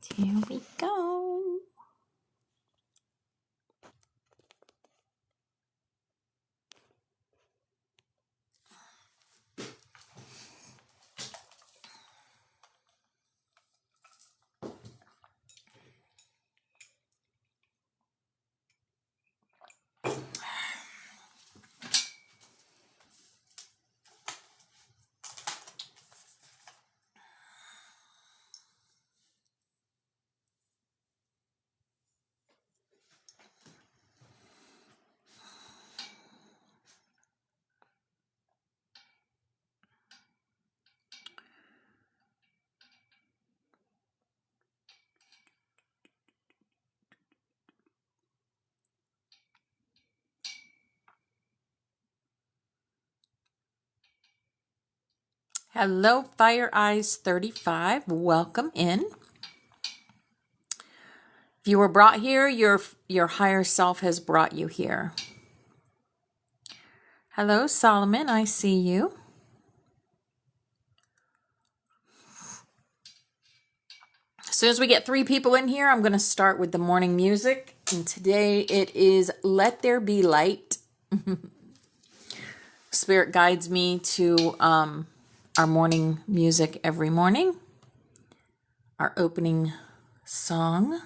Here we go. Hello, Fire Eyes 35. Welcome in. If you were brought here, your higher self has brought you here. Hello, Solomon. I see you. As soon as we get 3 people in here, I'm going to start with the morning music. And today it is Let There Be Light. Spirit guides me to our morning music every morning. Our opening song.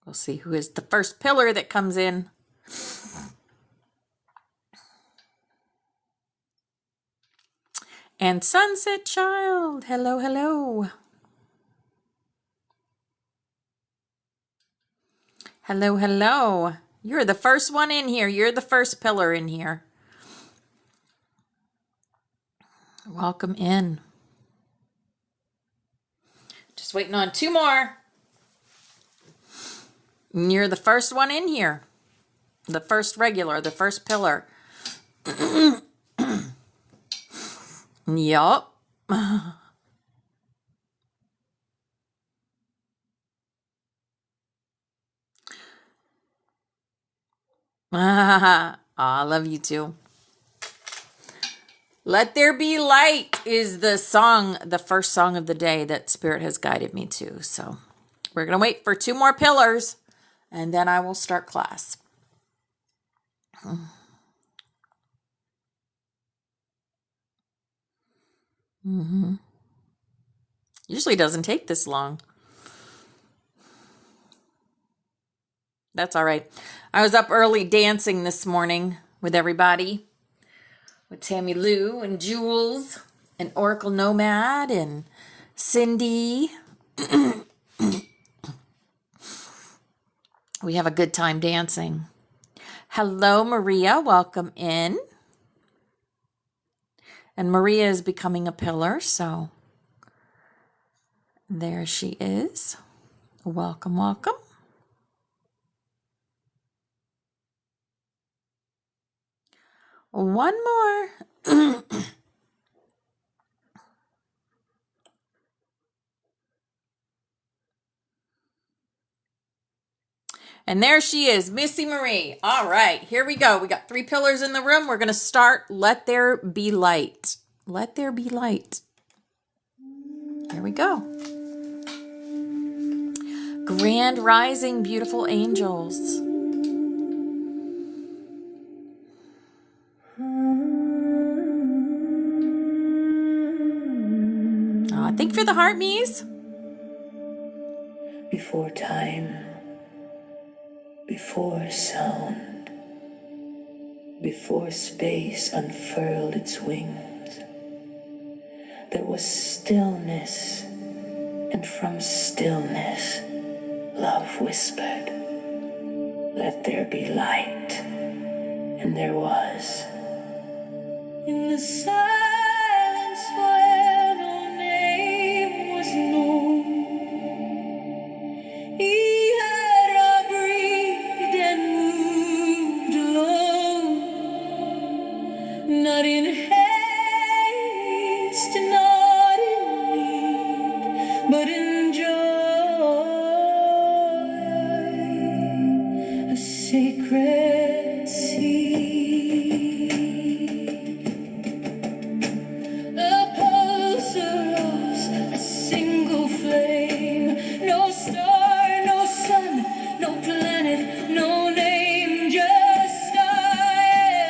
We'll see who is the first pillar that comes in. And Sunset Child. Hello, hello. Hello, hello. You're the first one in here. You're the first pillar in here. Welcome in. Just waiting on 2 more. And you're the first one in here. The first regular, the first pillar. Yup. I love you too. Let There Be Light is the song, the first song of the day that Spirit has guided me to. So we're going to wait for 2 more pillars and then I will start class. Usually doesn't take this long. That's all right. I was up early dancing this morning with everybody. With Tammy Lou and Jules and Oracle Nomad and Cindy. We have a good time dancing. Hello, Maria. Welcome in. And Maria is becoming a pillar, so there she is. Welcome, welcome. One more. And there she is, Missy Marie. All right, here we go. We got 3 pillars in the room. We're going to start Let There Be Light. Let there be light. Here we go. Grand rising, beautiful angels. Thank you for the heart, Mies. Before time, before sound, before space unfurled its wings, there was stillness, and from stillness, love whispered, "Let there be light," and there was. In the silence where no name was known, he had breathed and moved alone, not in haste, not in need, but in joy. sacred seed. A pulse arose, a single flame. No star, no sun, no planet, no name. Just I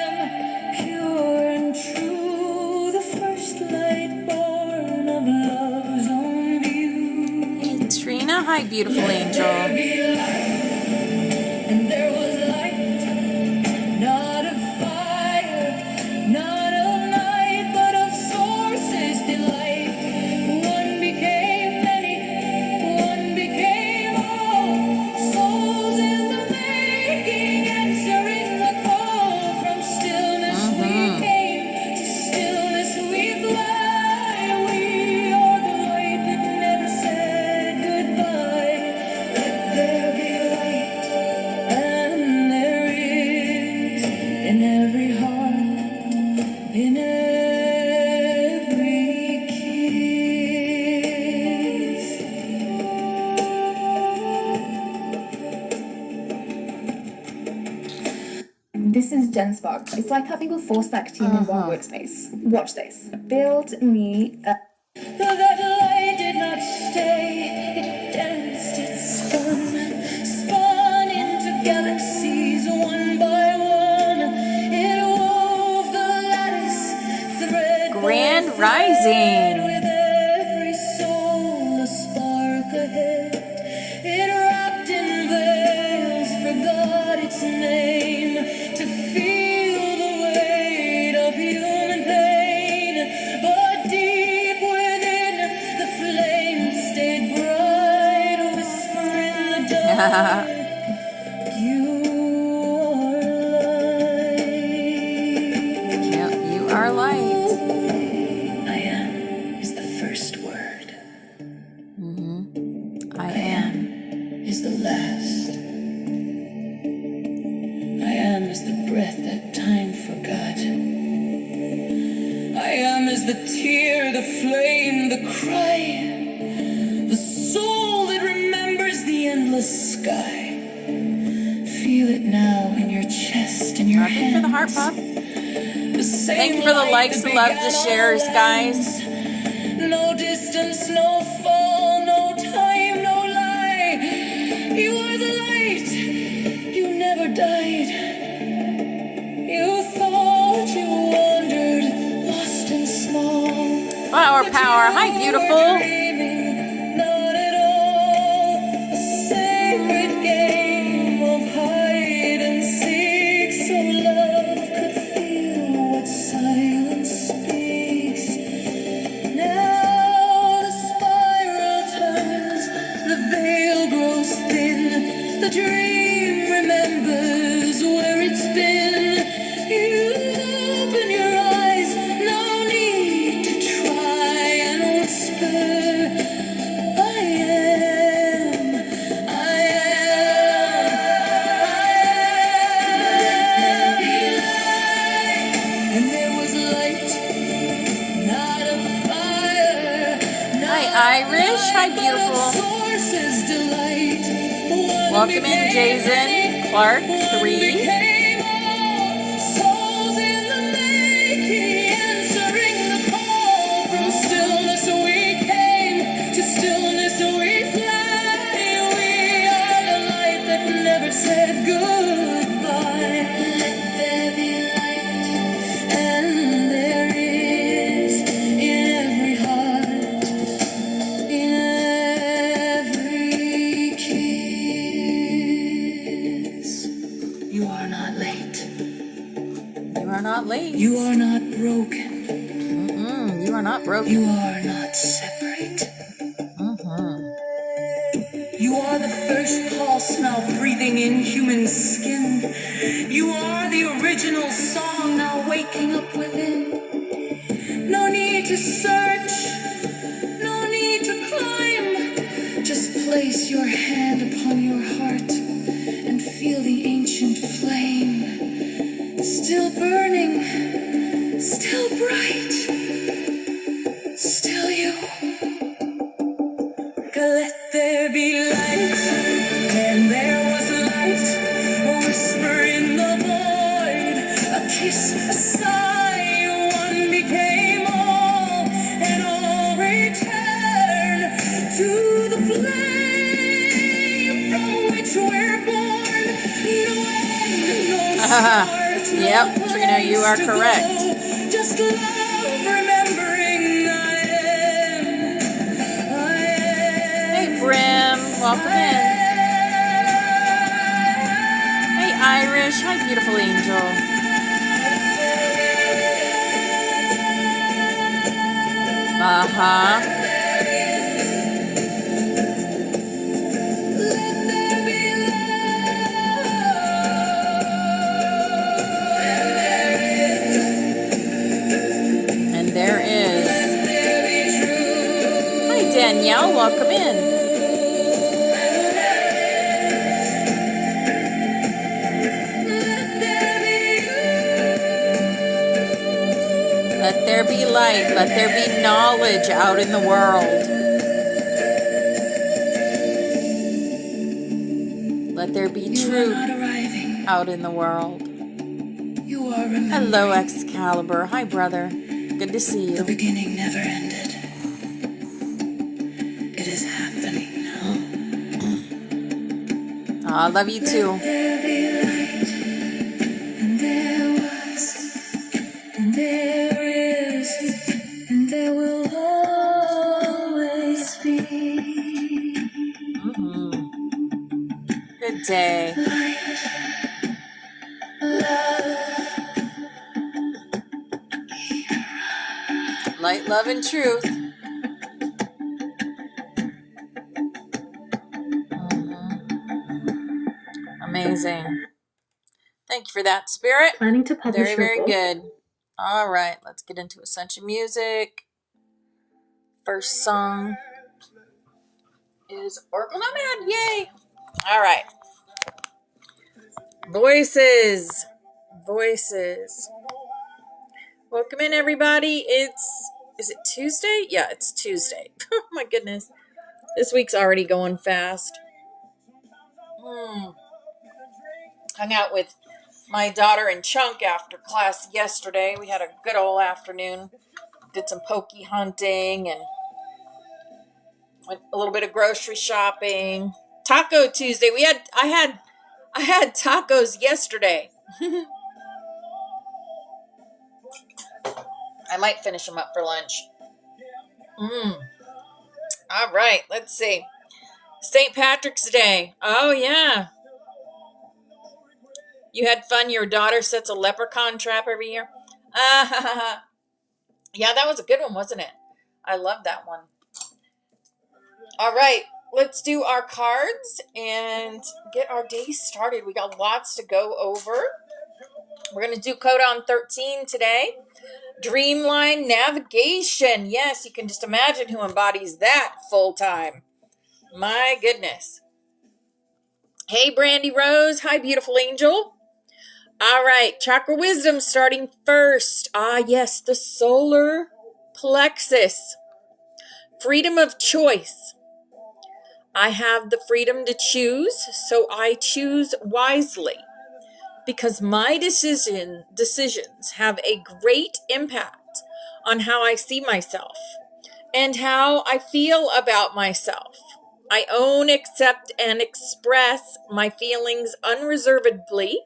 am pure and true, the first light born of love's own view. Hey, Trina. Hi, beautiful angel. And there was light, not of fire, not of night, but of source's delight. One became many, one became all. Souls in the making, answering the call. From stillness we came, to stillness we fly. We are the light that never said goodbye. Let there be light. And there is in every heart, in every kiss. This is Jen Spark. It's like having a full stack team in one workspace. Watch this. Build me a That light did not stay, it danced, it spun into galaxies one by one. It wove the lattice, thread by Grand thread, Rising. with every soul a spark ahead. It wrapped in veils, forgot its name, to feel the weight of human pain. But deep within, the flame stayed bright, a whisper in the dark. You are light. You are light. I am is the first word. I I am. am is the last. I am is the breath that time forgot. I am is the tear, the flame, the cry, the soul that remembers the endless sky. Feel it now in your chest, in your Thank you for the heart hands. pop. The same Thank you for the light likes, that the loves, began the all shares, guys. lands. No distance, no fall, no time, no lie. You are the light. You never died. You thought you wandered, lost and small. Flower But power. you Hi, were beautiful. dreaming, not at all. A sacred game of hide and seek, so love could feel what silence speaks. Now the spiral turns, the veil grows thin, the dream remembers where it's been. You open your eyes, no need to try and whisper. I am, I am. And there was light, not a fire, Hi, Irish. Hi, beautiful. source's delight. Welcome in, Jason. Clark, 3. Became all. Souls in the making, answering the call. From stillness we came, to stillness we fly. We are the light that never said goodbye. Let there be light, and there is in every heart, in every kiss. You are not late. You are not late. You are not broken. You are not broken. You are not separate. You are the first pulse now breathing in human skin. You are the original song now waking up within. No need to search, no need to climb. Just place your hand upon your heart and feel the ancient flame. Still burning, still bright, still you. Let there be light, and there was light. A whisper Yep, Trina, you are correct. Just love remembering I am. Hey, Brim, welcome in. Hey, Irish. Hi, beautiful angel. Uh-huh. And there is. Hi, Danielle. Welcome in. Let there be light. Let there be knowledge out in the world. Let there be truth out in the world. You are remembering. Hello, Excalibur. Hi, brother. Good to see you. The beginning never ended. It is happening now. I love you too. There be light, and there was, and there is, and there will always be. Good day. Light, love, and truth. Amazing. Thank you for that, Spirit. Planning to publish Very, very good. All right, let's get into Ascension music. First song is Oracle Nomad. Yay! All right. Voices. Welcome in, everybody. Is it Tuesday? Yeah, it's Tuesday. Oh my goodness. This week's already going fast. Hung out with my daughter and Chunk after class yesterday. We had a good old afternoon. Did some pokey hunting and went a little bit of grocery shopping. Taco Tuesday. I had tacos yesterday. I might finish them up for lunch. All right, let's see. St. Patrick's Day. Oh, yeah. You had fun. Your daughter sets a leprechaun trap every year. Yeah, that was a good one, wasn't it? I love that one. All right, let's do our cards and get our day started. We got lots to go over. We're going to do Codon 13 today. Dreamline navigation. Yes, you can just imagine who embodies that full time. My goodness. Hey, Brandy Rose. Hi, beautiful angel. All right, chakra wisdom starting first. Ah, yes, the solar plexus. Freedom of choice. I have the freedom to choose, so I choose wisely. Because my decisions have a great impact on how I see myself and how I feel about myself. I own, accept, and express my feelings unreservedly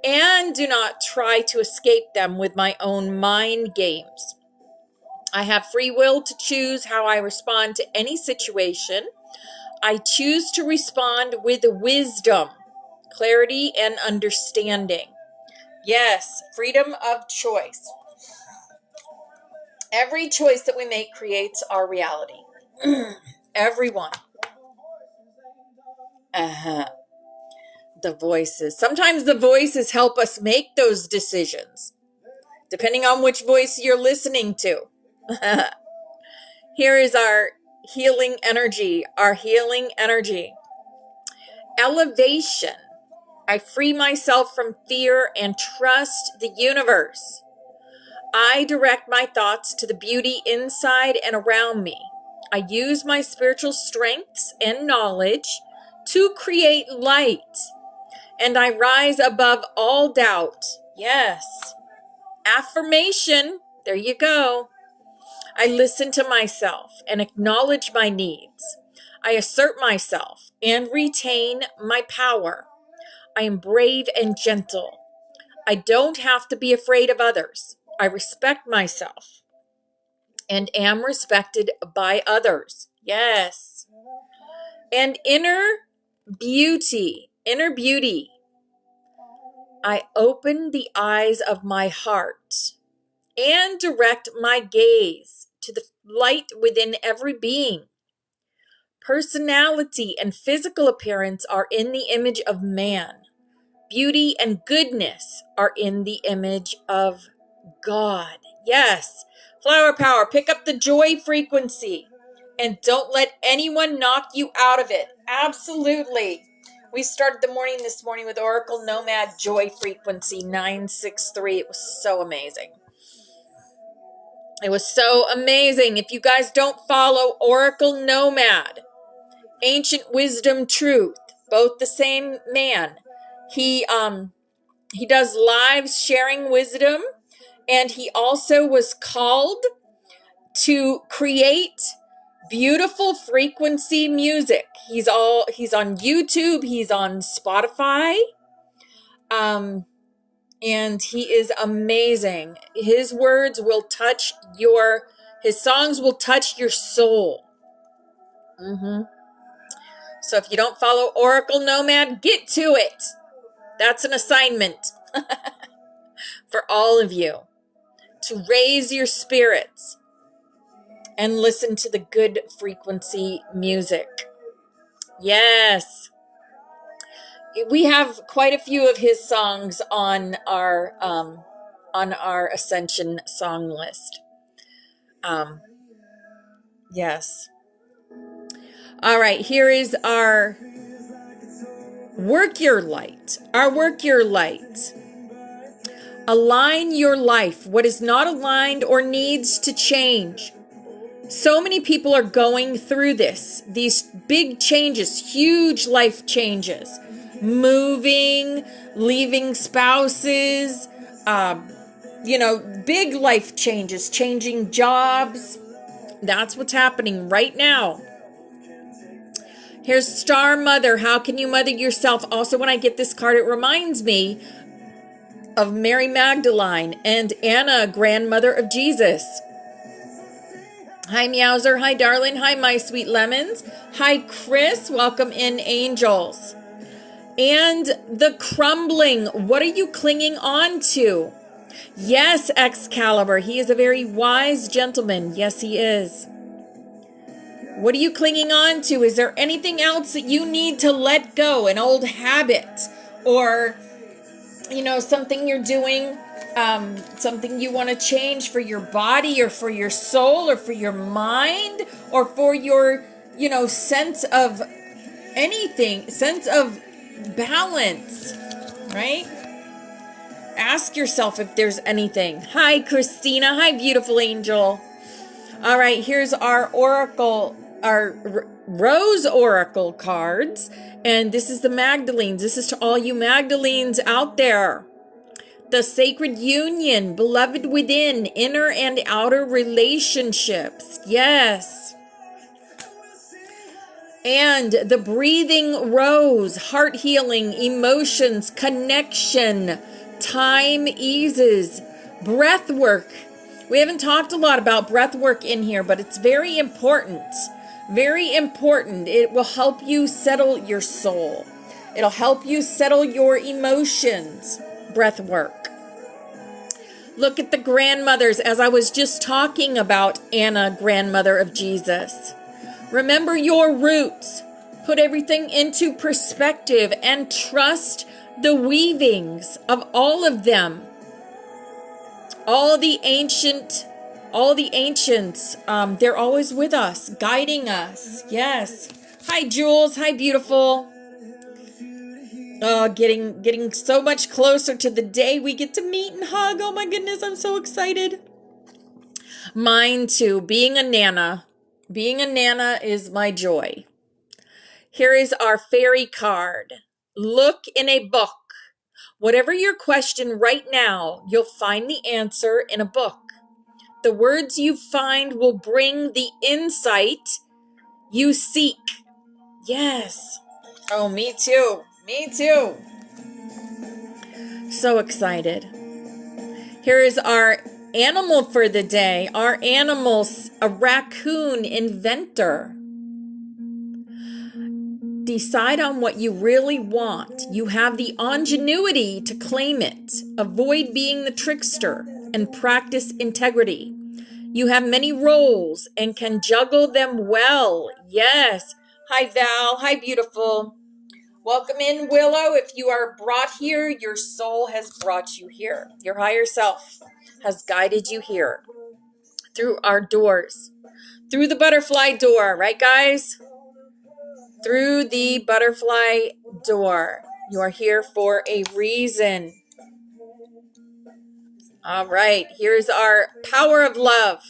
and do not try to escape them with my own mind games. I have free will to choose how I respond to any situation. I choose to respond with wisdom, clarity, and understanding. Yes, freedom of choice. Every choice that we make creates our reality. Everyone. The voices. Sometimes the voices help us make those decisions, depending on which voice you're listening to. Here is our healing energy. Elevation. I free myself from fear and trust the universe. I direct my thoughts to the beauty inside and around me. I use my spiritual strengths and knowledge to create light. And I rise above all doubt. Yes. Affirmation. There you go. I listen to myself and acknowledge my needs. I assert myself and retain my power. I am brave and gentle. I don't have to be afraid of others. I respect myself and am respected by others. Yes. And inner beauty. I open the eyes of my heart and direct my gaze to the light within every being. Personality and physical appearance are in the image of man. Beauty and goodness are in the image of God. Yes. Flower power, pick up the joy frequency and don't let anyone knock you out of it. Absolutely. We started the morning this morning with Oracle Nomad Joy Frequency 963. It was so amazing. It was so amazing. If you guys don't follow Oracle Nomad, Ancient Wisdom Truth, both the same man. He does lives sharing wisdom, and he also was called to create beautiful frequency music. He's on YouTube, he's on Spotify. And he is amazing. His songs will touch your soul. So if you don't follow Oracle Nomad, get to it. That's an assignment for all of you, to raise your spirits and listen to the good frequency music. Yes. We have quite a few of his songs on our Ascension song list. Yes. All right, here is our Work Your Light. Align your life. What is not aligned or needs to change. So many people are going through these big changes, huge life changes. Moving, leaving spouses, big life changes, changing jobs. That's what's happening right now. Here's Star Mother. How can you mother yourself? Also, when I get this card, it reminds me of Mary Magdalene and Anna, grandmother of Jesus. Hi, Meowser. Hi, darling. Hi, my sweet lemons. Hi, Chris. Welcome in, angels. And the crumbling. What are you clinging on to? Yes, Excalibur. He is a very wise gentleman. Yes, he is. What are you clinging on to? Is there anything else that you need to let go? An old habit, or, something you're doing, something you want to change for your body or for your soul or for your mind or for your, sense of anything, sense of balance, right? Ask yourself if there's anything. Hi, Christina. Hi, beautiful angel. All right, here's our Rose Oracle cards. And this is the Magdalenes. This is to all you Magdalenes out there. The sacred union, beloved within, inner and outer relationships. Yes. And the breathing rose, heart healing, emotions, connection, time eases, breath work. We haven't talked a lot about breath work in here, but it's very important. Very important. It will help you settle your soul. It'll help you settle your emotions. Breath work. Look at the grandmothers, as I was just talking about Anna, grandmother of Jesus. Remember your roots. Put everything into perspective and trust the weavings of all of them. All the ancients, they're always with us, guiding us. Yes. Hi, Jules. Hi, beautiful. Oh, getting so much closer to the day we get to meet and hug. Oh my goodness, I'm so excited. Mine too. Being a Nana is my joy. Here is our fairy card. Look in a book. Whatever your question right now, you'll find the answer in a book. The words you find will bring the insight you seek. Yes. Oh, me too. Me too. So excited. Here is our animal for the day. Our animal's a raccoon inventor. Decide on what you really want. You have the ingenuity to claim it. Avoid being the trickster and practice integrity. You have many roles and can juggle them well. Yes. Hi, Val. Hi, beautiful. Welcome in, Willow. If you are brought here, your soul has brought you here. Your higher self has guided you here through our doors, through the butterfly door, right, guys? Through the butterfly door. You are here for a reason. All right, here's our power of love.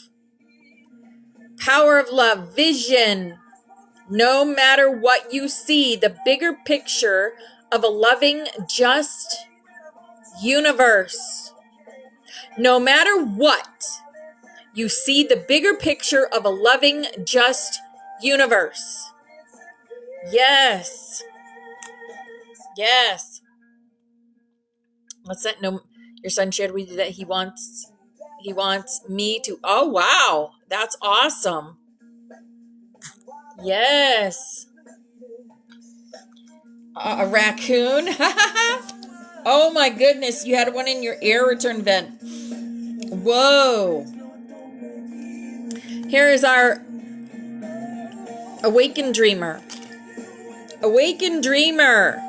Power of love, vision. No matter what you see, the bigger picture of a loving, just universe. No matter what, you see the bigger picture of a loving, just universe. Yes. Yes. What's that? No, your son shared with you that he wants me to. Oh, wow. That's awesome. Yes. A raccoon. Oh my goodness. You had one in your air return vent. Whoa. Here is our awakened dreamer. Awakened dreamer.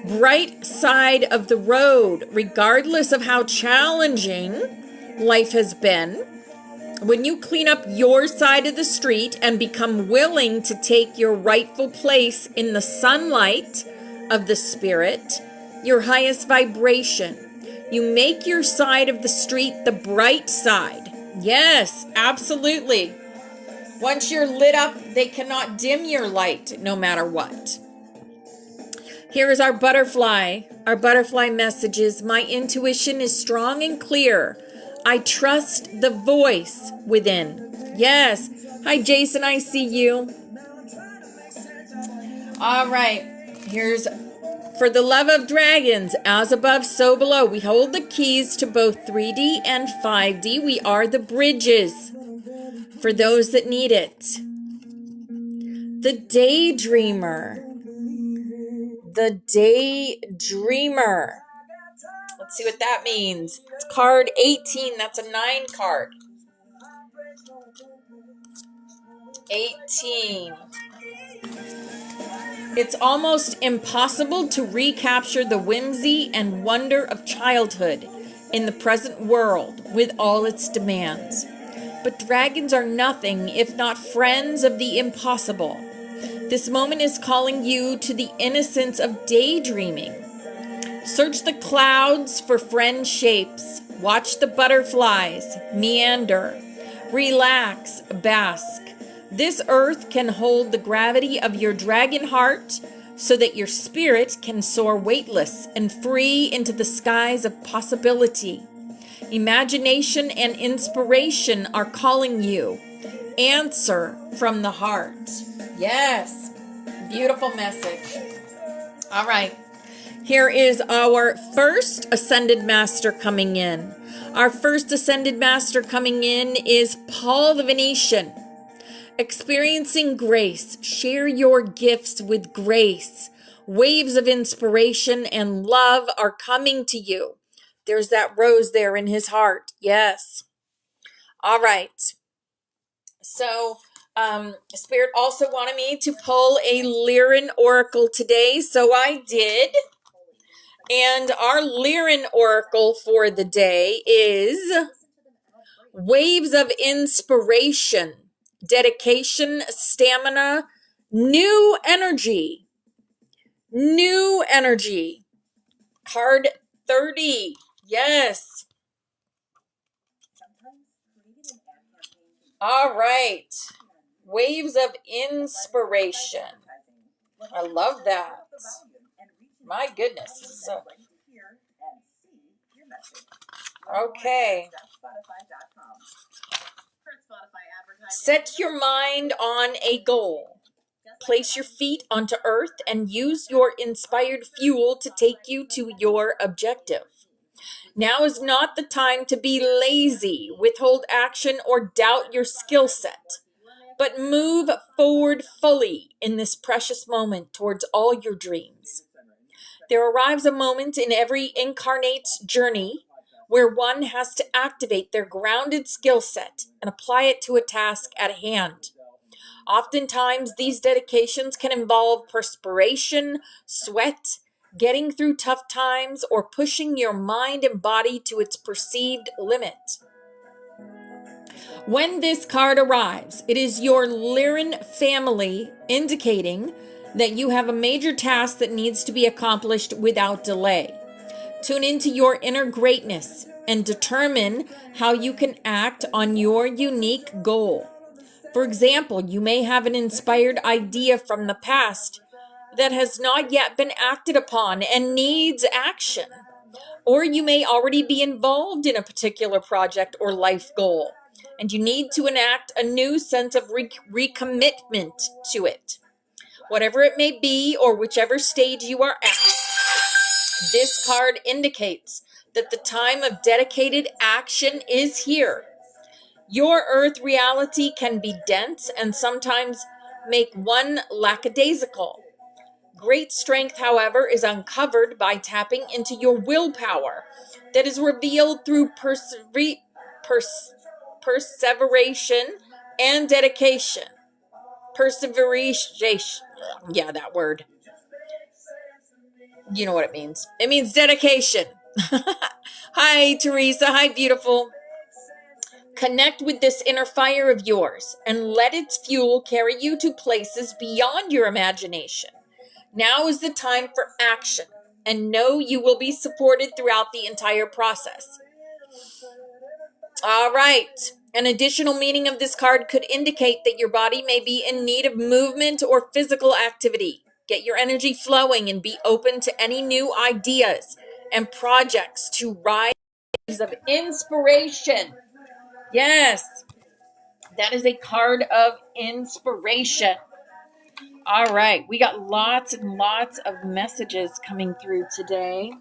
Bright side of the road, regardless of how challenging life has been. When you clean up your side of the street and become willing to take your rightful place in the sunlight of the spirit, your highest vibration, you make your side of the street the bright side. Yes, absolutely. Once you're lit up, they cannot dim your light no matter what. Here is our butterfly messages. My intuition is strong and clear. I trust the voice within. Yes. Hi, Jason. I see you. All right. Here's for the love of dragons. As above, so below. We hold the keys to both 3D and 5D. We are the bridges for those that need it. The daydreamer. The daydreamer. Let's see what that means. It's card 18. That's a 9 card. 18. It's almost impossible to recapture the whimsy and wonder of childhood in the present world with all its demands. But dragons are nothing if not friends of the impossible. This moment is calling you to the innocence of daydreaming. Search the clouds for friend shapes. Watch the butterflies meander. Relax, bask. This earth can hold the gravity of your dragon heart so that your spirit can soar weightless and free into the skies of possibility. Imagination and inspiration are calling you. Answer from the heart. Yes. Beautiful message. All right. Here is our first Ascended Master coming in. Our first Ascended Master coming in is Paul the Venetian. Experiencing grace. Share your gifts with grace. Waves of inspiration and love are coming to you. There's that rose there in his heart. Yes. All right. So, Spirit also wanted me to pull a Lyran Oracle today, so I did. And our Lyran Oracle for the day is Waves of Inspiration, Dedication, Stamina, New Energy. New Energy. Card 30. Yes. All right. Waves of Inspiration. I love that. My goodness. So, okay. Set your mind on a goal. place your feet onto earth and use your inspired fuel to take you to your objective. Now is not the time to be lazy, withhold action, or doubt your skill set, but move forward fully in this precious moment towards all your dreams. There arrives a moment in every incarnate's journey where one has to activate their grounded skill set and apply it to a task at hand. Oftentimes, these dedications can involve perspiration, sweat, getting through tough times, or pushing your mind and body to its perceived limit. When this card arrives, it is your Lyran family indicating that you have a major task that needs to be accomplished without delay. Tune into your inner greatness and determine how you can act on your unique goal. For example, you may have an inspired idea from the past that has not yet been acted upon and needs action. Or you may already be involved in a particular project or life goal, and you need to enact a new sense of recommitment to it. Whatever it may be, or whichever stage you are at, this card indicates that the time of dedicated action is here. Your earth reality can be dense and sometimes make one lackadaisical. Great strength, however, is uncovered by tapping into your willpower that is revealed through perseveration and dedication. Perseveration. Yeah, that word. You know what it means. It means dedication. Hi, Teresa. Hi, beautiful. Connect with this inner fire of yours and let its fuel carry you to places beyond your imagination. Now is the time for action, and know you will be supported throughout the entire process. All right. An additional meaning of this card could indicate that your body may be in need of movement or physical activity. Get your energy flowing and be open to any new ideas and projects to rise of inspiration. Yes, that is a card of inspiration. All right, we got lots and lots of messages coming through today.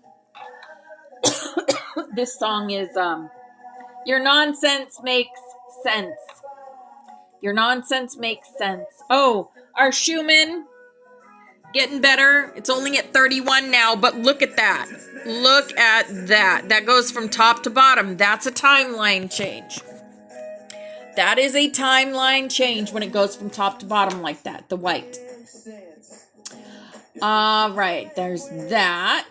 This song is Your Nonsense Makes Sense. Your nonsense makes sense. Oh, our Schumann getting better. It's only at 31 now, but look at that. Look at that. That goes from top to bottom. That's a timeline change. That is a timeline change when it goes from top to bottom like that, the white. All right, there's that.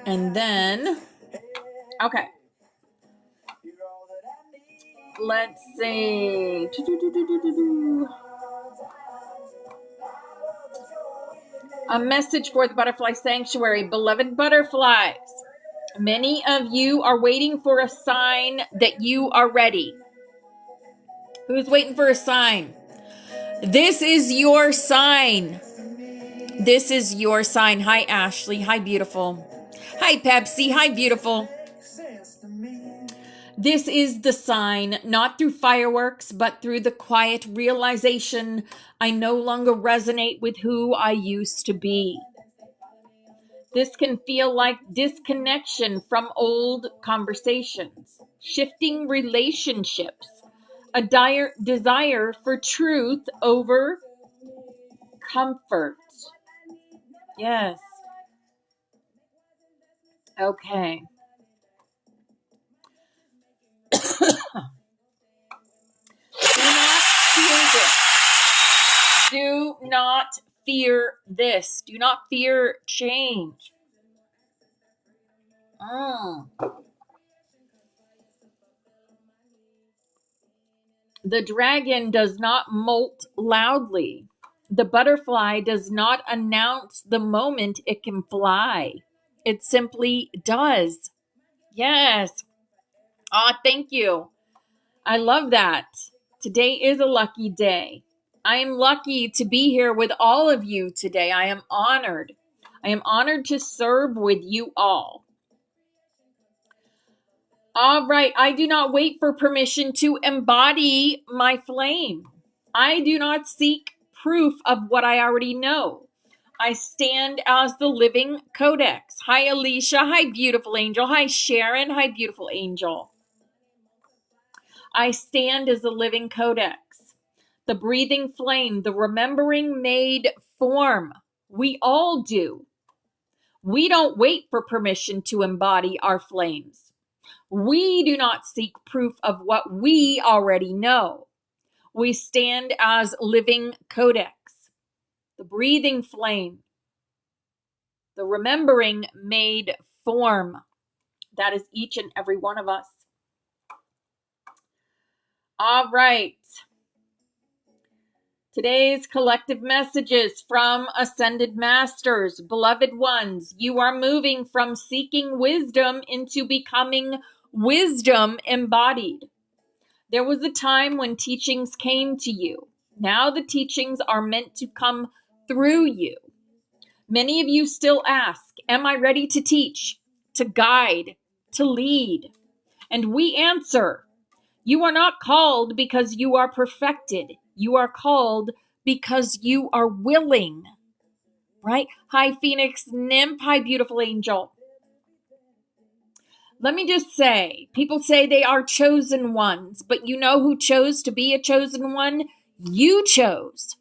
And then, okay. Let's see. A message for the Butterfly Sanctuary. Beloved butterflies, many of you are waiting for a sign that you are ready. Who's waiting for a sign? This is your sign. This is your sign. Hi, Ashley. Hi, beautiful. Hi, Pepsi. Hi, beautiful. This is the sign, not through fireworks, but through the quiet realization I no longer resonate with who I used to be. This can feel like disconnection from old conversations, shifting relationships, a dire desire for truth over comfort. Yes. Okay. Do not fear this. Do not fear change. The dragon does not molt loudly. The butterfly does not announce the moment it can fly. It simply does. Yes. Thank you. I love that. Today is a lucky day. I am lucky to be here with all of you today. I am honored. I am honored to serve with you all. All right. I do not wait for permission to embody my flame. I do not seek proof of what I already know. I stand as the living codex. Hi, Alicia. Hi, beautiful angel. Hi, Sharon. Hi, beautiful angel. I stand as the living codex, the breathing flame, the remembering made form. We all do. We don't wait for permission to embody our flames. We do not seek proof of what we already know. We stand as living codex, the breathing flame, the remembering made form. That is each and every one of us. All right. Today's collective messages from Ascended Masters. Beloved ones, you are moving from seeking wisdom into becoming wisdom embodied. There was a time when teachings came to you. Now the teachings are meant to come through you. Many of you still ask, am I ready to teach, to guide, to lead? And we answer, you are not called because you are perfected. You are called because you are willing, right? Hi, Phoenix Nymph. Hi, beautiful angel. Let me just say, people say they are chosen ones, but you know who chose to be a chosen one? You chose.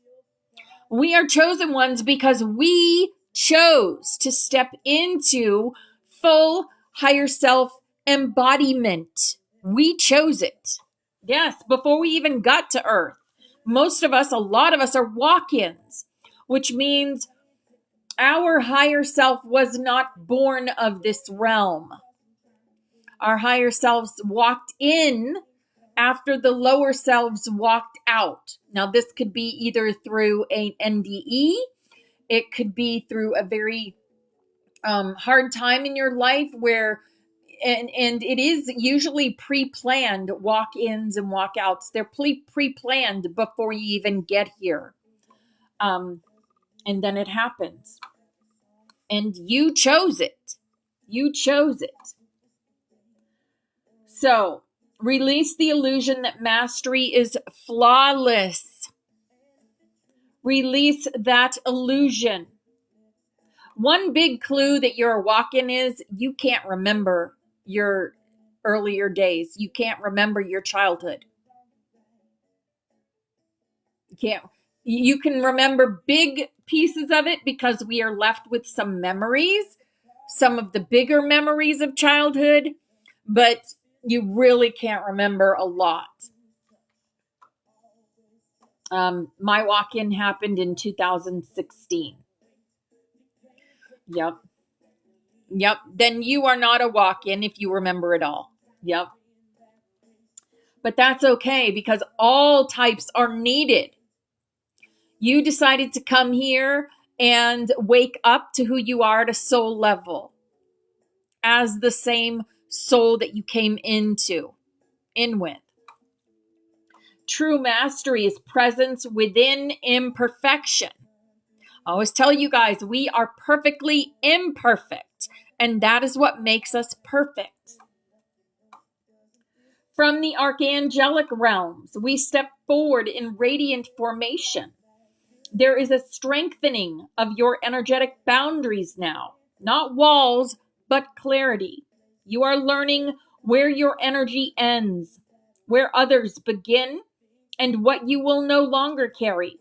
We are chosen ones because we chose to step into full higher self embodiment. We chose it. Yes, before we even got to Earth. Most of us, a lot of us are walk-ins, which means our higher self was not born of this realm. Our higher selves walked in after the lower selves walked out. Now, this could be either through an NDE, it could be through a very hard time in your life where, and it is usually pre-planned walk-ins and walk-outs. They're pre-planned before you even get here. And then it happens. And you chose it. You chose it. So, release the illusion that mastery is flawless. Release that illusion. One big clue that you're a walk-in is you can't remember your earlier days. You can't remember your childhood. You can remember big pieces of it because we are left with some memories, some of the bigger memories of childhood, but you really can't remember a lot. My walk-in happened in 2016. Yep. Then you are not a walk-in if you remember it all. Yep. But that's okay because all types are needed. You decided to come here and wake up to who you are at a soul level as the same soul that you came in with. True mastery is presence within imperfection. I always tell you guys, we are perfectly imperfect, and that is what makes us perfect. From the archangelic realms, we step forward in radiant formation. There is a strengthening of your energetic boundaries now, not walls, but clarity. You are learning where your energy ends, where others begin, and what you will no longer carry.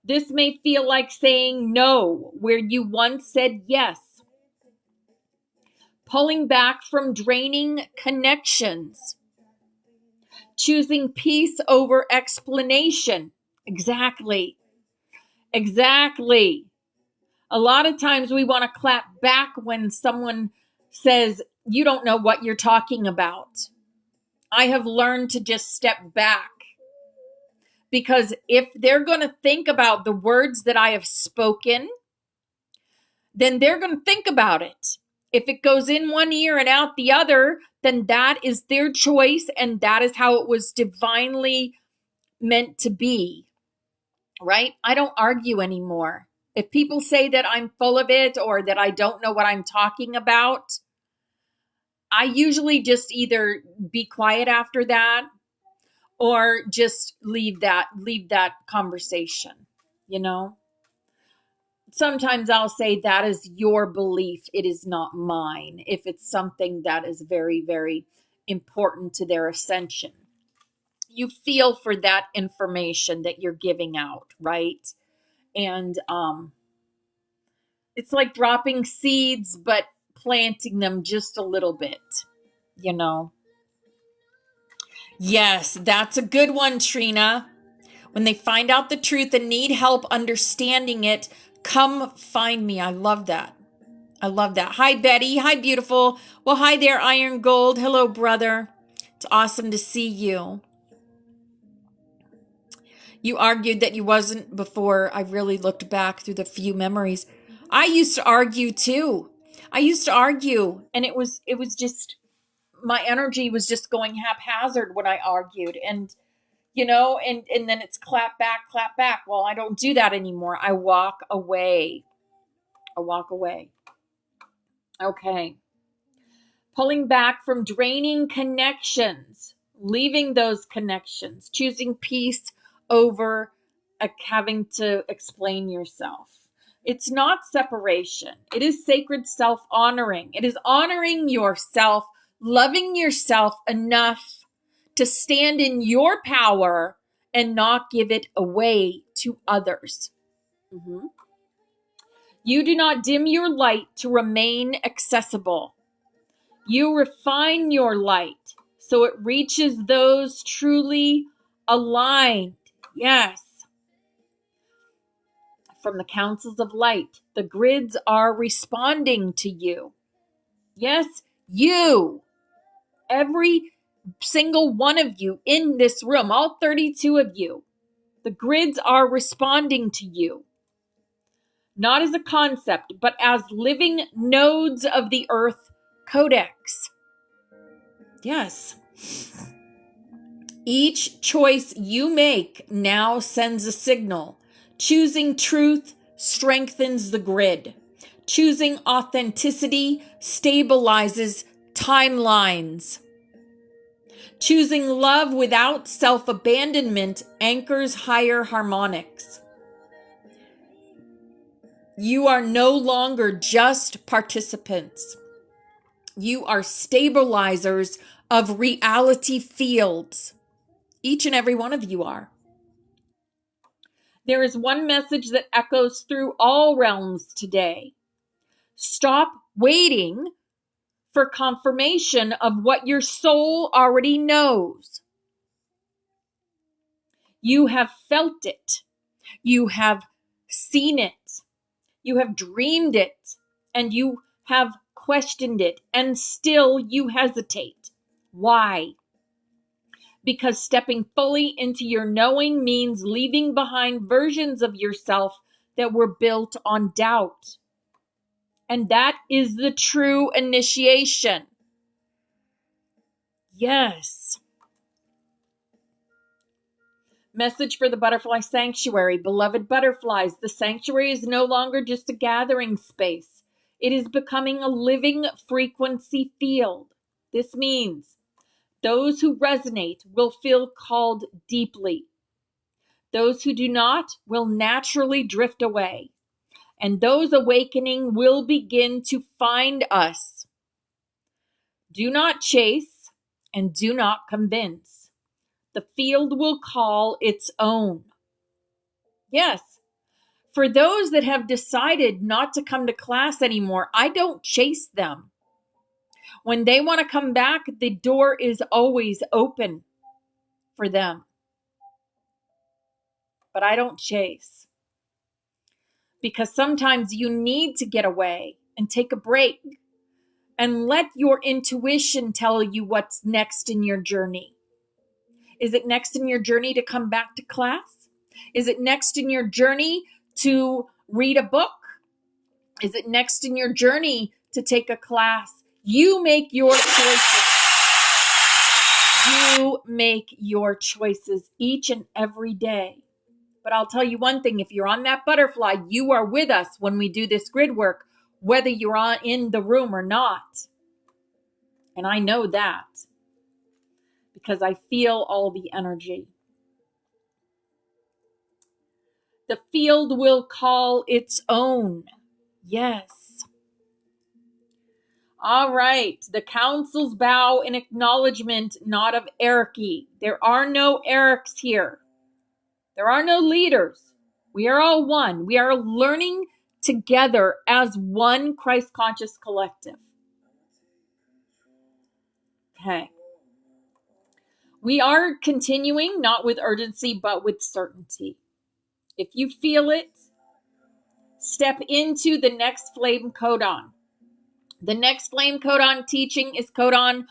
This may feel like saying no where you once said yes. Pulling back from draining connections. Choosing peace over explanation. Exactly. A lot of times we want to clap back when someone says, you don't know what you're talking about. I have learned to just step back. Because if they're going to think about the words that I have spoken, then they're going to think about it. If it goes in one ear and out the other, then that is their choice and that is how it was divinely meant to be, right? I don't argue anymore. If people say that I'm full of it or that I don't know what I'm talking about, I usually just either be quiet after that or just leave that conversation. you know? Sometimes I'll say that is your belief. It is not mine. If it's something that is very, very important to their ascension, you feel for that information that you're giving out, right? And it's like dropping seeds, but planting them just a little bit, you know? Yes, that's a good one, Trina. When they find out the truth and need help understanding it, come find me. I love that. I love that. Hi, Betty. Hi, beautiful. Well, hi there, Iron Gold. Hello, brother. It's awesome to see you. You argued that you wasn't before. I really looked back through the few memories. I used to argue too. I used to argue, and it was just, my energy was just going haphazard when I argued. And and then it's clap back, clap back. Well, I don't do that anymore. I walk away. Okay. Pulling back from draining connections, leaving those connections, choosing peace over having to explain yourself. It's not separation. It is sacred self-honoring. It is honoring yourself, loving yourself enough to stand in your power and not give it away to others. You do not dim your light to remain accessible. You refine your light so it reaches those truly aligned. Yes. From the councils of light, the grids are responding to you. Yes, you. Every single one of you in this room, all 32 of you, the grids are responding to you. Not as a concept, but as living nodes of the Earth Codex. Yes. Each choice you make now sends a signal. Choosing truth strengthens the grid. Choosing authenticity stabilizes timelines. Choosing love without self-abandonment anchors higher harmonics. You are no longer just participants. You are stabilizers of reality fields. Each and every one of you are. There is one message that echoes through all realms today. Stop waiting for confirmation of what your soul already knows. You have felt it. You have seen it. You have dreamed it. And you have questioned it. And still you hesitate. Why? Because stepping fully into your knowing means leaving behind versions of yourself that were built on doubt. And that is the true initiation. Yes. Message for the Butterfly Sanctuary. Beloved butterflies, the sanctuary is no longer just a gathering space. It is becoming a living frequency field. This means those who resonate will feel called deeply. Those who do not will naturally drift away. And those awakening will begin to find us. Do not chase and do not convince. The field will call its own. Yes. For those that have decided not to come to class anymore, I don't chase them. When they want to come back, the door is always open for them. But I don't chase. Because sometimes you need to get away and take a break and let your intuition tell you what's next in your journey. Is it next in your journey to come back to class? Is it next in your journey to read a book? Is it next in your journey to take a class? You make your choices. You make your choices each and every day. But I'll tell you one thing, if you're on that butterfly, you are with us when we do this grid work, whether you're in the room or not. And I know that because I feel all the energy. The field will call its own. Yes. All right. The councils bow in acknowledgement, not of hierarchy. There are no hierarchs here. There are no leaders. We are all one. We are learning together as one Christ conscious collective. Okay. We are continuing, not with urgency, but with certainty. If you feel it, step into the next flame codon. The next flame codon teaching is codon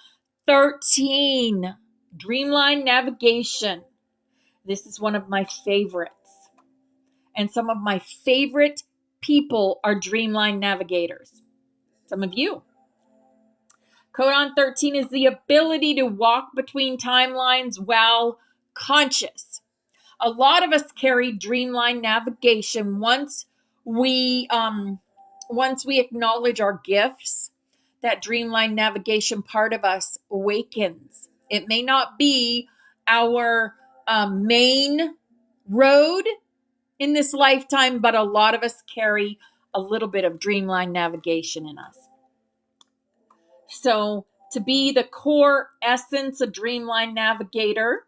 13, dreamline navigation. This is one of my favorites. And some of my favorite people are dreamline navigators. Some of you. Codon 13 is the ability to walk between timelines while conscious. A lot of us carry dreamline navigation once we acknowledge our gifts. That dreamline navigation part of us awakens. It may not be our main road in this lifetime, but a lot of us carry a little bit of dreamline navigation in us. So to be the core essence of dreamline navigator,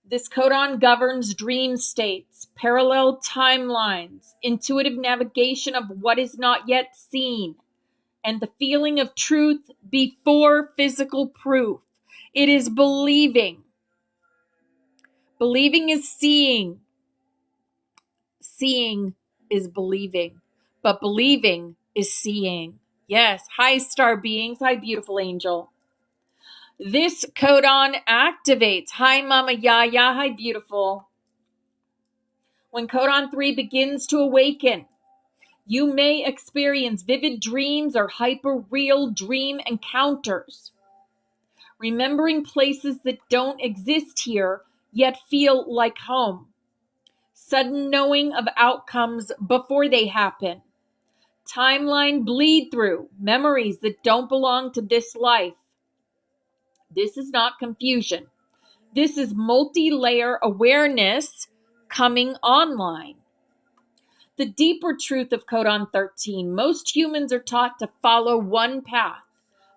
this codon governs dream states, parallel timelines, intuitive navigation of what is not yet seen, and the feeling of truth before physical proof. It is believing. Believing is seeing. Seeing is believing. But believing is seeing. Yes. Hi, star beings. Hi, beautiful angel. This codon activates. Hi, Mama Yaya. Hi, beautiful. When codon 3 begins to awaken, you may experience vivid dreams or hyper-real dream encounters. Remembering places that don't exist here, yet feel like home. Sudden knowing of outcomes before they happen. Timeline bleed through, memories that don't belong to this life. This is not confusion. This is multi-layer awareness coming online. The deeper truth of codon 13, most humans are taught to follow one path,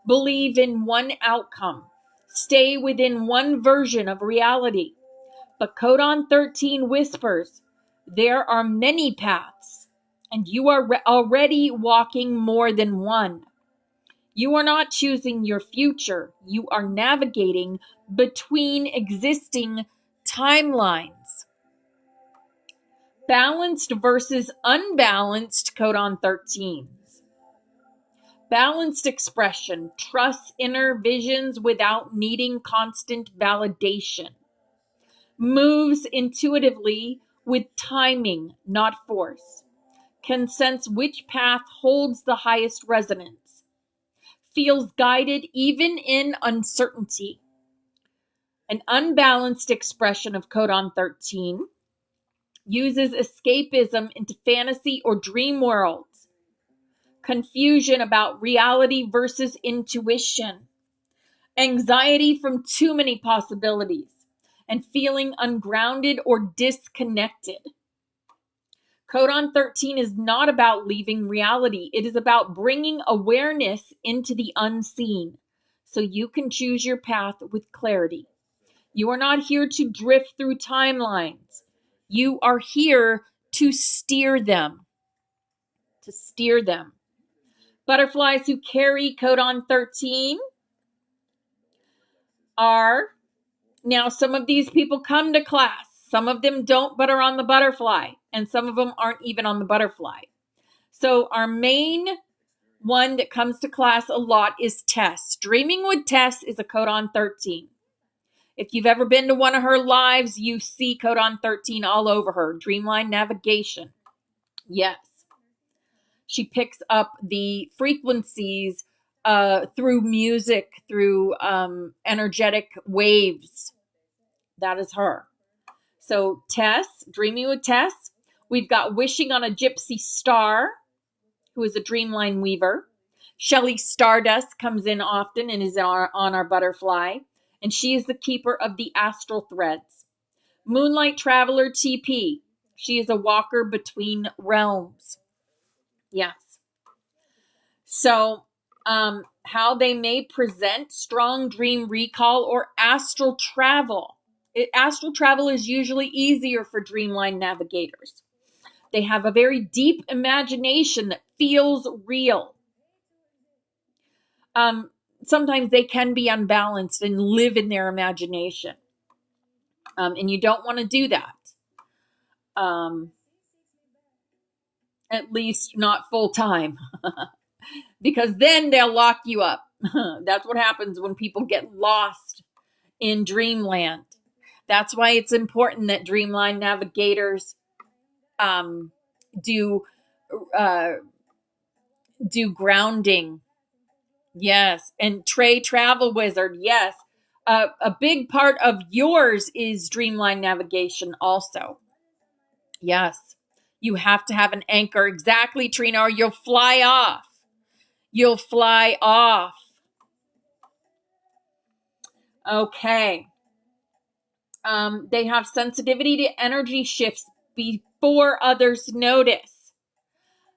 believe in one outcome, stay within one version of reality. But codon 13 whispers, there are many paths, and you are already walking more than one. You are not choosing your future. You are navigating between existing timelines. Balanced versus unbalanced codon 13s. Balanced expression trusts inner visions without needing constant validation. Moves intuitively with timing, not force. Can sense which path holds the highest resonance. Feels guided even in uncertainty. An unbalanced expression of codon 13 uses escapism into fantasy or dream worlds. Confusion about reality versus intuition. Anxiety from too many possibilities. And feeling ungrounded or disconnected. Codon 13 is not about leaving reality. It is about bringing awareness into the unseen so you can choose your path with clarity. You are not here to drift through timelines. You are here to steer them. To steer them. Butterflies who carry codon 13 are... Now, some of these people come to class. Some of them don't, but are on the butterfly. And some of them aren't even on the butterfly. So our main one that comes to class a lot is Tess. Dreaming with Tess is a codon 13. If you've ever been to one of her lives, you see codon 13 all over her. Dreamline navigation. Yes. She picks up the frequencies through music, through energetic waves. That is her. So Tess, dreaming with Tess. We've got wishing on a gypsy star, who is a dreamline weaver. Shelley Stardust comes in often and is on our butterfly. And she is the keeper of the astral threads. Moonlight Traveler TP. She is a walker between realms. Yes. So, how they may present strong dream recall or astral travel. Astral travel is usually easier for dreamline navigators. They have a very deep imagination that feels real. Sometimes they can be unbalanced and live in their imagination. And you don't want to do that. At least not full time. Because then they'll lock you up. That's what happens when people get lost in dreamland. That's why it's important that dreamline navigators do grounding. Yes. And Trey Travel Wizard. Yes. A big part of yours is dreamline navigation also. Yes. You have to have an anchor. Exactly, Trina, or you'll fly off. You'll fly off. Okay. They have sensitivity to energy shifts before others notice.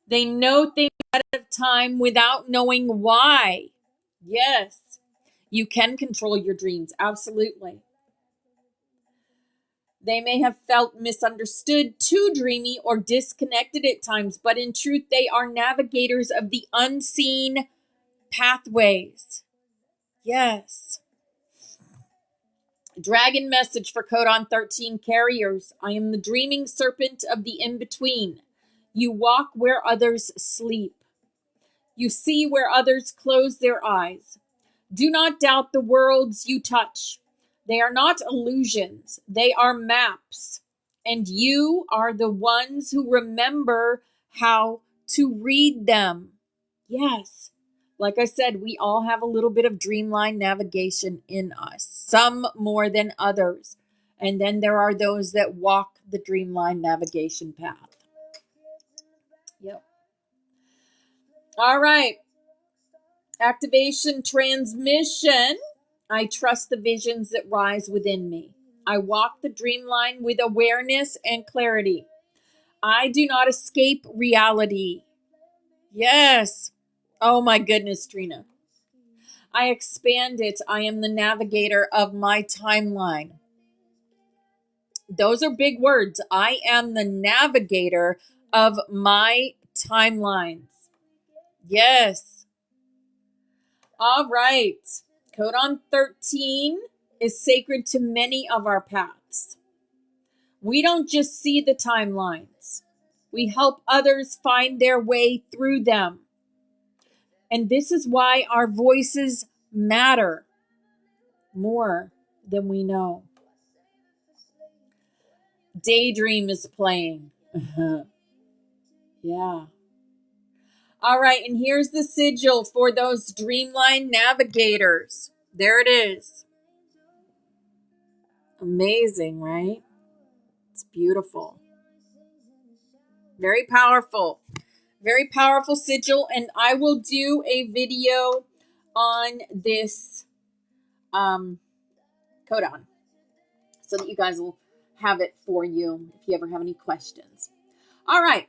They know things ahead of time without knowing why. Yes. You can control your dreams. Absolutely. They may have felt misunderstood, too dreamy, or disconnected at times, but in truth, they are navigators of the unseen pathways. Yes. Dragon message for Codon 13 carriers. I am the dreaming serpent of the in-between. You walk where others sleep. You see where others close their eyes. Do not doubt the worlds you touch. They are not illusions. They are maps. And you are the ones who remember how to read them. Yes. Like I said, we all have a little bit of dreamline navigation in us, some more than others. And then there are those that walk the dreamline navigation path. Yep. All right. Activation transmission. I trust the visions that rise within me. I walk the dreamline with awareness and clarity. I do not escape reality. Yes. Oh my goodness, Trina. I expand it. I am the navigator of my timeline. Those are big words. I am the navigator of my timelines. Yes. All right. Codon 13 is sacred to many of our paths. We don't just see the timelines. We help others find their way through them. And this is why our voices matter more than we know. Daydream is playing. Yeah. All right, and here's the sigil for those dreamline navigators. There it is. Amazing, right? It's beautiful. Very powerful. Very powerful sigil, and I will do a video on this codon so that you guys will have it for you if you ever have any questions. All right.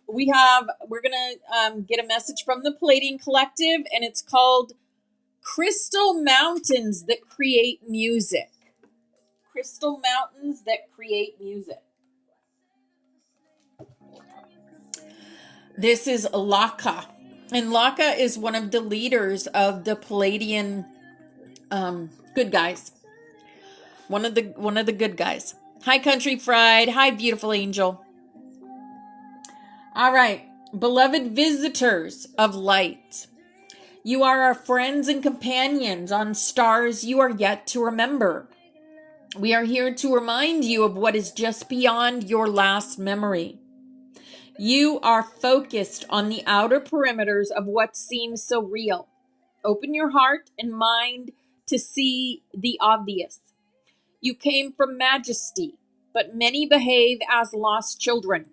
We're going to get a message from the Palladian Collective, and it's called Crystal Mountains That Create Music. Crystal Mountains That Create Music. This is Laka. And Laka is one of the leaders of the Palladian good guys. One of the good guys. Hi, Country Fried. Hi, beautiful angel. All right. Beloved visitors of light. You are our friends and companions on stars you are yet to remember. We are here to remind you of what is just beyond your last memory. You are focused on the outer perimeters of what seems so real. Open your heart and mind to see the obvious. You came from majesty, but many behave as lost children.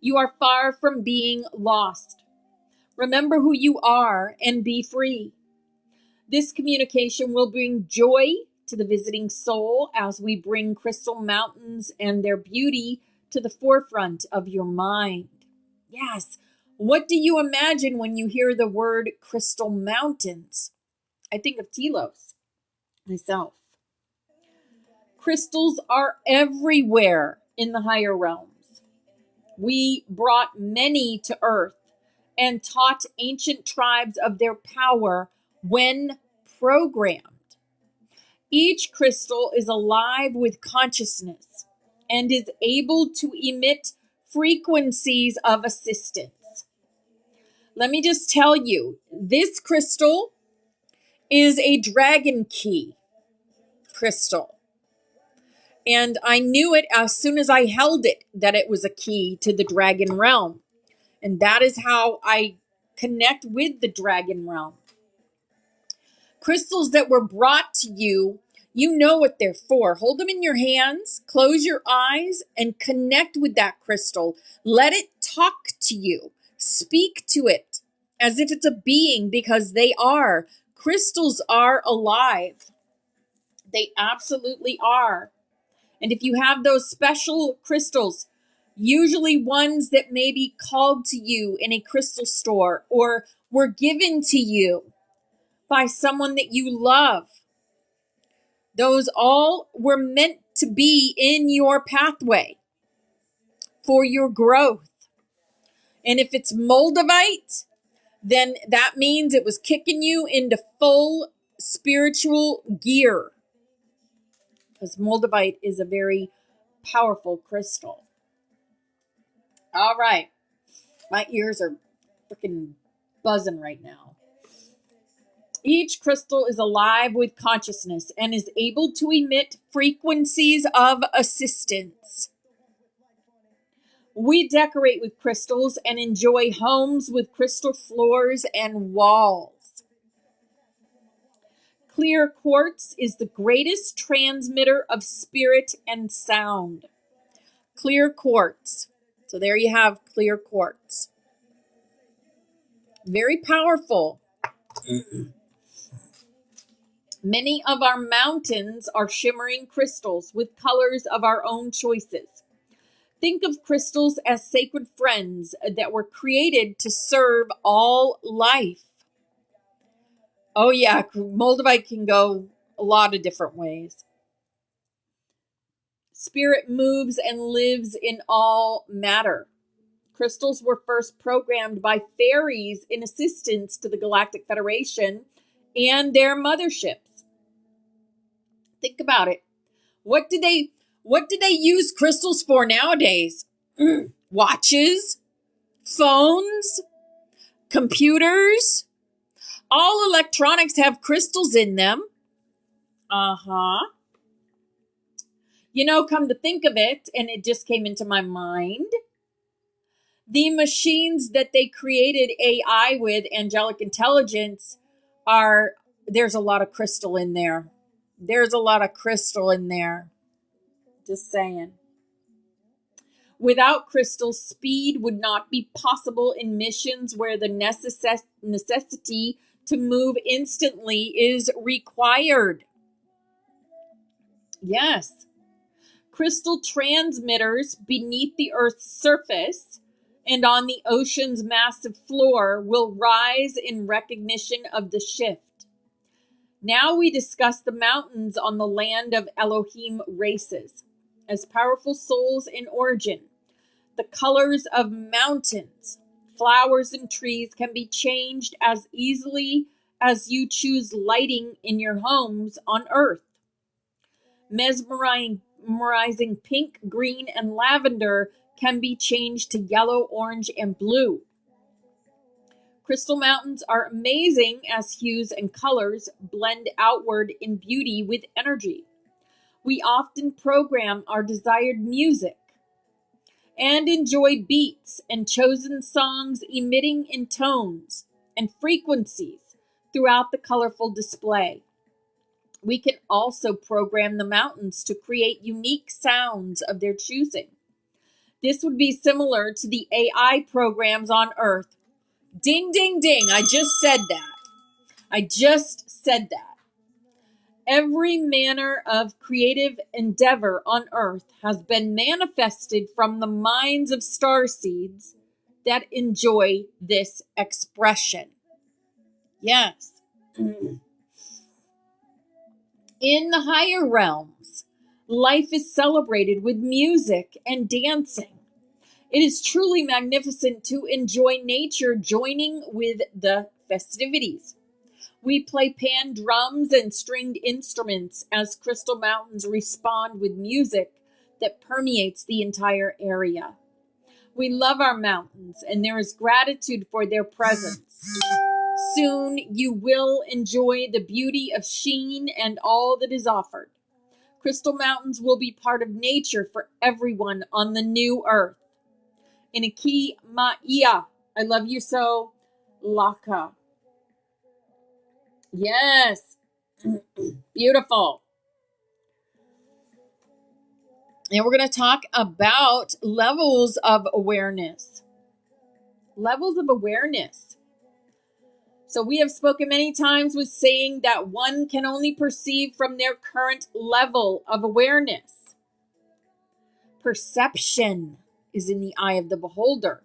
You are far from being lost. Remember who you are and be free. This communication will bring joy to the visiting soul as we bring crystal mountains and their beauty to the forefront of your mind. Yes. What do you imagine when you hear the word crystal mountains? I think of telos myself. Crystals are everywhere in the higher realms. We brought many to earth and taught ancient tribes of their power when programmed. Each crystal is alive with consciousness and is able to emit frequencies of assistance. Let me just tell you, this crystal is a dragon key crystal. And I knew it as soon as I held it that it was a key to the dragon realm. And that is how I connect with the dragon realm. Crystals that were brought to you, you know what they're for. Hold them in your hands, close your eyes, and connect with that crystal. Let it talk to you. Speak to it as if it's a being, because they are. Crystals are alive. They absolutely are. And if you have those special crystals, usually ones that may be called to you in a crystal store or were given to you by someone that you love, those all were meant to be in your pathway for your growth. And if it's moldavite, then that means it was kicking you into full spiritual gear, because moldavite is a very powerful crystal. All right. My ears are freaking buzzing right now. Each crystal is alive with consciousness and is able to emit frequencies of assistance. We decorate with crystals and enjoy homes with crystal floors and walls. Clear quartz is the greatest transmitter of spirit and sound. Clear quartz. So there you have clear quartz. Very powerful. Many of our mountains are shimmering crystals with colors of our own choices. Think of crystals as sacred friends that were created to serve all life. Oh yeah, moldavite can go a lot of different ways. Spirit moves and lives in all matter. Crystals were first programmed by fairies in assistance to the Galactic Federation and their motherships. Think about it. What do they use crystals for nowadays? Watches, phones, computers. All electronics have crystals in them. You know, come to think of it, and it just came into my mind, the machines that they created AI with, angelic intelligence, there's a lot of crystal in there. There's a lot of crystal in there. Just saying. Without crystals, speed would not be possible in missions where the necessity to move instantly is required. Yes. Crystal transmitters beneath the Earth's surface and on the ocean's massive floor will rise in recognition of the shift. Now we discuss the mountains on the land of Elohim races. As powerful souls in origin, the colors of mountains, flowers, and trees can be changed as easily as you choose lighting in your homes on Earth. Mesmerizing pink, green, and lavender can be changed to yellow, orange, and blue. Crystal mountains are amazing as hues and colors blend outward in beauty with energy. We often program our desired music and enjoy beats and chosen songs emitting in tones and frequencies throughout the colorful display. We can also program the mountains to create unique sounds of their choosing. This would be similar to the AI programs on Earth. Ding, ding, ding. I just said that. Every manner of creative endeavor on earth has been manifested from the minds of starseeds that enjoy this expression. Yes. In the higher realms, life is celebrated with music and dancing. It is truly magnificent to enjoy nature joining with the festivities. We play pan drums and stringed instruments as crystal mountains respond with music that permeates the entire area. We love our mountains, and there is gratitude for their presence. Soon you will enjoy the beauty of Sheen and all that is offered. Crystal mountains will be part of nature for everyone on the new earth. Inaki Ma'ia, I love you so, Laka. Yes, beautiful. And we're going to talk about levels of awareness. Levels of awareness. So we have spoken many times with saying that one can only perceive from their current level of awareness. Perception is in the eye of the beholder.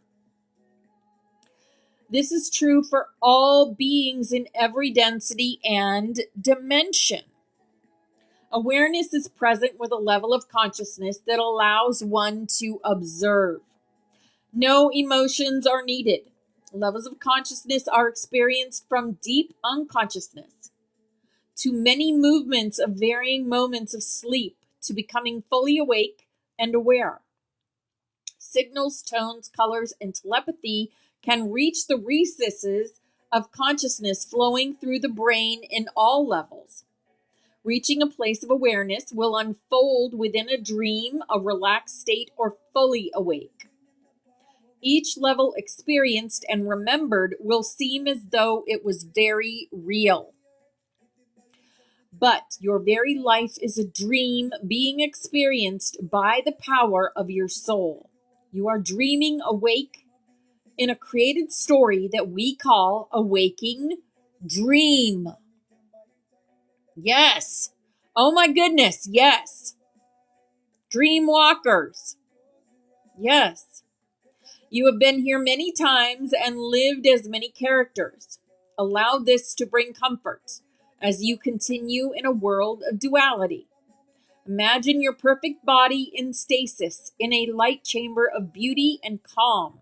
This is true for all beings in every density and dimension. Awareness is present with a level of consciousness that allows one to observe. No emotions are needed. Levels of consciousness are experienced from deep unconsciousness to many movements of varying moments of sleep to becoming fully awake and aware. Signals, tones, colors, and telepathy can reach the recesses of consciousness flowing through the brain in all levels. Reaching a place of awareness will unfold within a dream, a relaxed state, or fully awake. Each level experienced and remembered will seem as though it was very real. But your very life is a dream being experienced by the power of your soul. You are dreaming awake in a created story that we call a waking dream. Yes. Oh my goodness, yes. Dream walkers. Yes. You have been here many times and lived as many characters. Allow this to bring comfort as you continue in a world of duality. Imagine your perfect body in stasis in a light chamber of beauty and calm.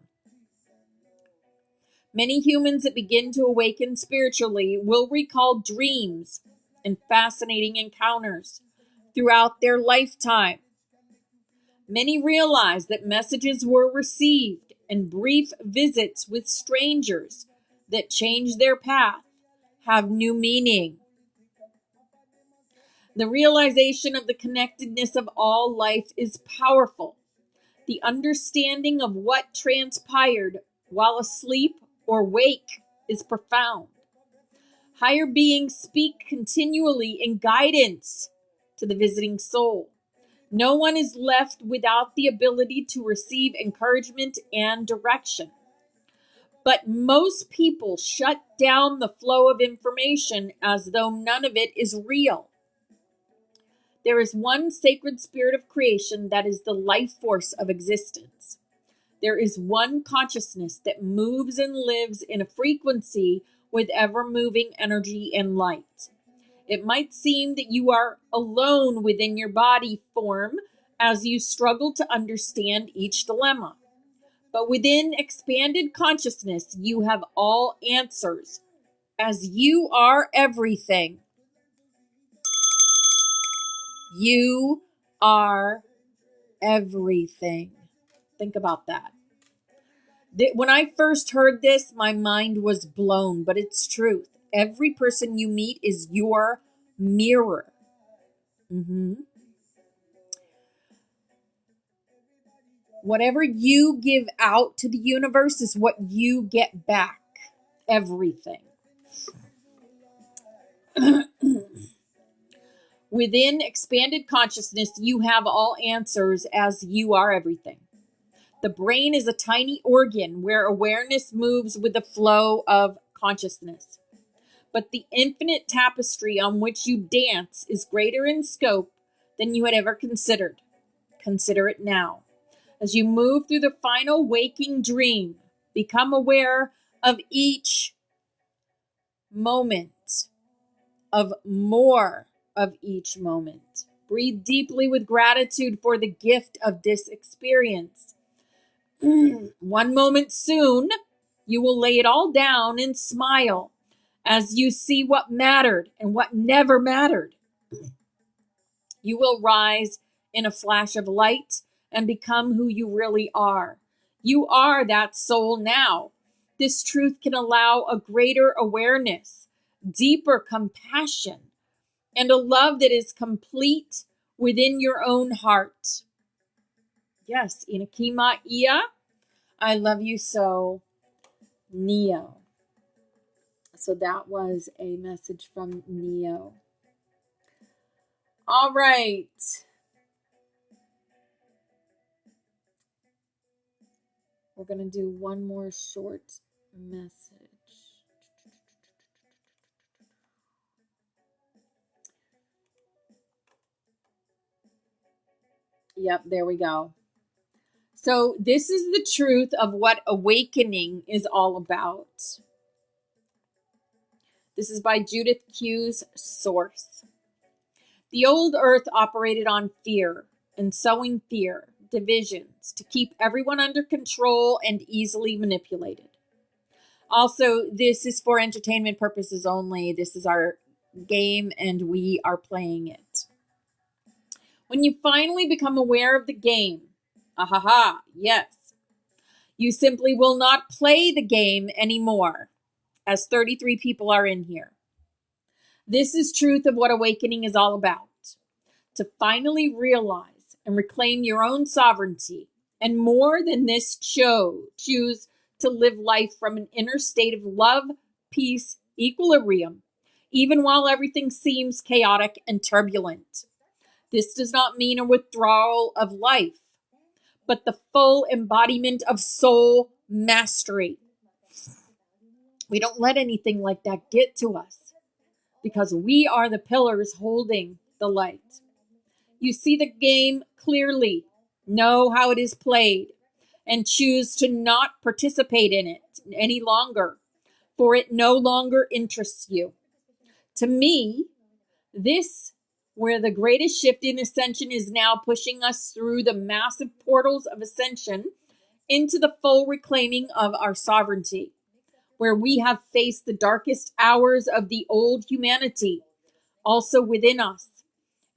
Many humans that begin to awaken spiritually will recall dreams and fascinating encounters throughout their lifetime. Many realize that messages were received and brief visits with strangers that change their path have new meaning. The realization of the connectedness of all life is powerful. The understanding of what transpired while asleep or wake is profound. Higher beings speak continually in guidance to the visiting soul. No one is left without the ability to receive encouragement and direction. But most people shut down the flow of information as though none of it is real. There is one sacred spirit of creation that is the life force of existence. There is one consciousness that moves and lives in a frequency with ever-moving energy and light. It might seem that you are alone within your body form as you struggle to understand each dilemma. But within expanded consciousness, you have all answers, as you are everything. You are everything. Think about that. When I first heard this, my mind was blown, but it's truth. Every person you meet is your mirror. Whatever you give out to the universe is what you get back. Everything. Within expanded consciousness, you have all answers as you are everything. The brain is a tiny organ where awareness moves with the flow of consciousness. but the infinite tapestry on which you dance is greater in scope than you had ever considered. Consider it now. As you move through the final waking dream, become aware of each moment, of more of each moment. Breathe deeply with gratitude for the gift of this experience. One moment soon, you will lay it all down and smile as you see what mattered and what never mattered. You will rise in a flash of light and become who you really are. You are that soul now. This truth can allow a greater awareness, deeper compassion, and a love that is complete within your own heart. Yes, Inakima Ia, I love you so, Neo. So that was a message from Neo. All right. We're going to do one more short message. Yep, there we go. So this is the truth of what awakening is all about. This is by Judith Q's source. The old earth operated on fear and sowing fear, divisions, to keep everyone under control and easily manipulated. Also, this is for entertainment purposes only. This is our game and we are playing it. When you finally become aware of the game, yes, you simply will not play the game anymore, as 33 people are in here. This is truth of what awakening is all about. To finally realize and reclaim your own sovereignty, and more than this, choose to live life from an inner state of love, peace, equilibrium, even while everything seems chaotic and turbulent. This does not mean a withdrawal of life, but the full embodiment of soul mastery. We don't let anything like that get to us, because we are the pillars holding the light. You see the game clearly, know how it is played, and choose to not participate in it any longer, for it no longer interests you. To me, this, where the greatest shift in ascension is now pushing us through the massive portals of ascension into the full reclaiming of our sovereignty, where we have faced the darkest hours of the old humanity, also within us,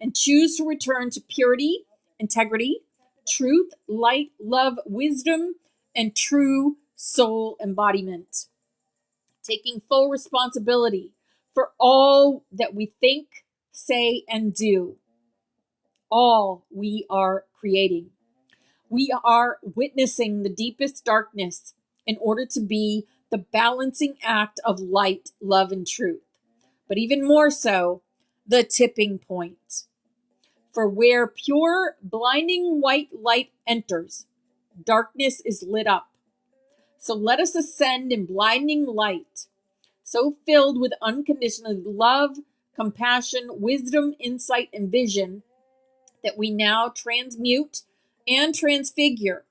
and choose to return to purity, integrity, truth, light, love, wisdom, and true soul embodiment. Taking full responsibility for all that we think, say, and do. All we are creating. We are witnessing the deepest darkness in order to be the balancing act of light, love, and truth. But even more so, the tipping point. For where pure, blinding white light enters, darkness is lit up. So let us ascend in blinding light, so filled with unconditional love, compassion, wisdom, insight, and vision, that we now transmute and transfigure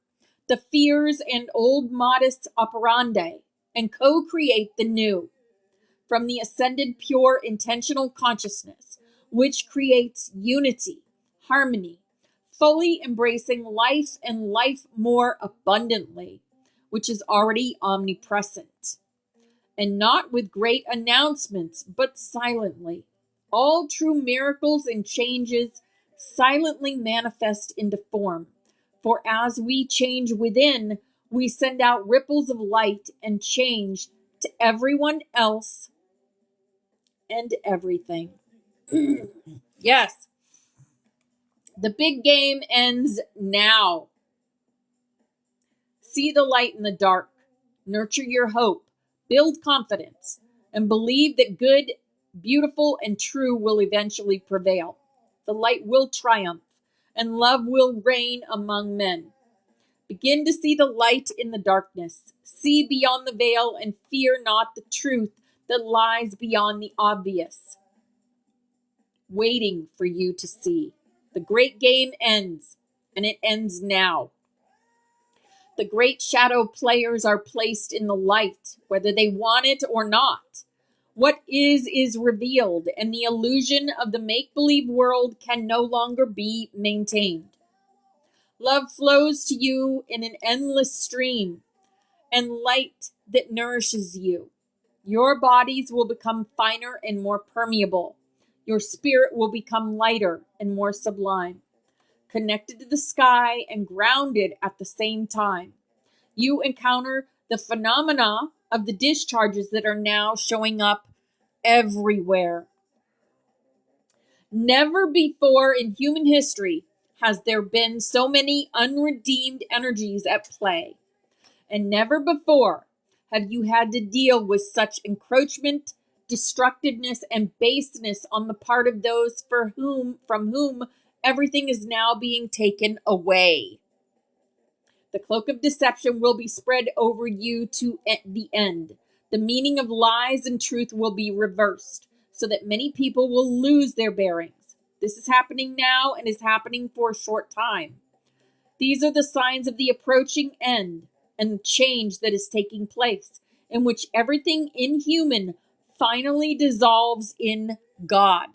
the fears and old modus operandi and co-create the new from the ascended pure intentional consciousness, which creates unity, harmony, fully embracing life and life more abundantly, which is already omnipresent. And not with great announcements, but silently. All true miracles and changes silently manifest into form. For as we change within, we send out ripples of light and change to everyone else and everything. Yes. The big game ends now. See the light in the dark. Nurture your hope. Build confidence. And believe that good, beautiful, and true will eventually prevail. The light will triumph. And love will reign among men. Begin to see the light in the darkness. See beyond the veil and fear not the truth that lies beyond the obvious, waiting for you to see. The great game ends, and it ends now. The great shadow players are placed in the light, whether they want it or not. What is revealed, and the illusion of the make-believe world can no longer be maintained. Love flows to you in an endless stream, and light that nourishes you. Your bodies will become finer and more permeable. Your spirit will become lighter and more sublime, connected to the sky and grounded at the same time. You encounter the phenomena of the discharges that are now showing up everywhere. Never before in human history has there been so many unredeemed energies at play, and never before have you had to deal with such encroachment, destructiveness, and baseness on the part of those from whom everything is now being taken away. The cloak of deception will be spread over you to the end. The meaning of lies and truth will be reversed, so that many people will lose their bearings. This is happening now and is happening for a short time. These are the signs of the approaching end and the change that is taking place, in which everything inhuman finally dissolves in God.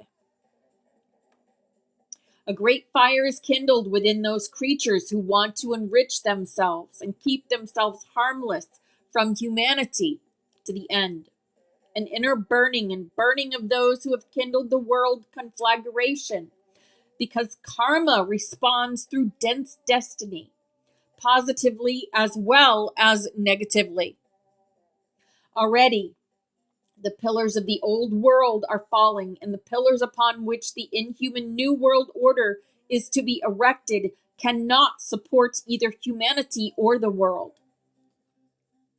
A great fire is kindled within those creatures who want to enrich themselves and keep themselves harmless from humanity to the end. An inner burning and burning of those who have kindled the world conflagration, because karma responds through dense destiny, positively as well as negatively. Already, the pillars of the old world are falling, and the pillars upon which the inhuman new world order is to be erected cannot support either humanity or the world.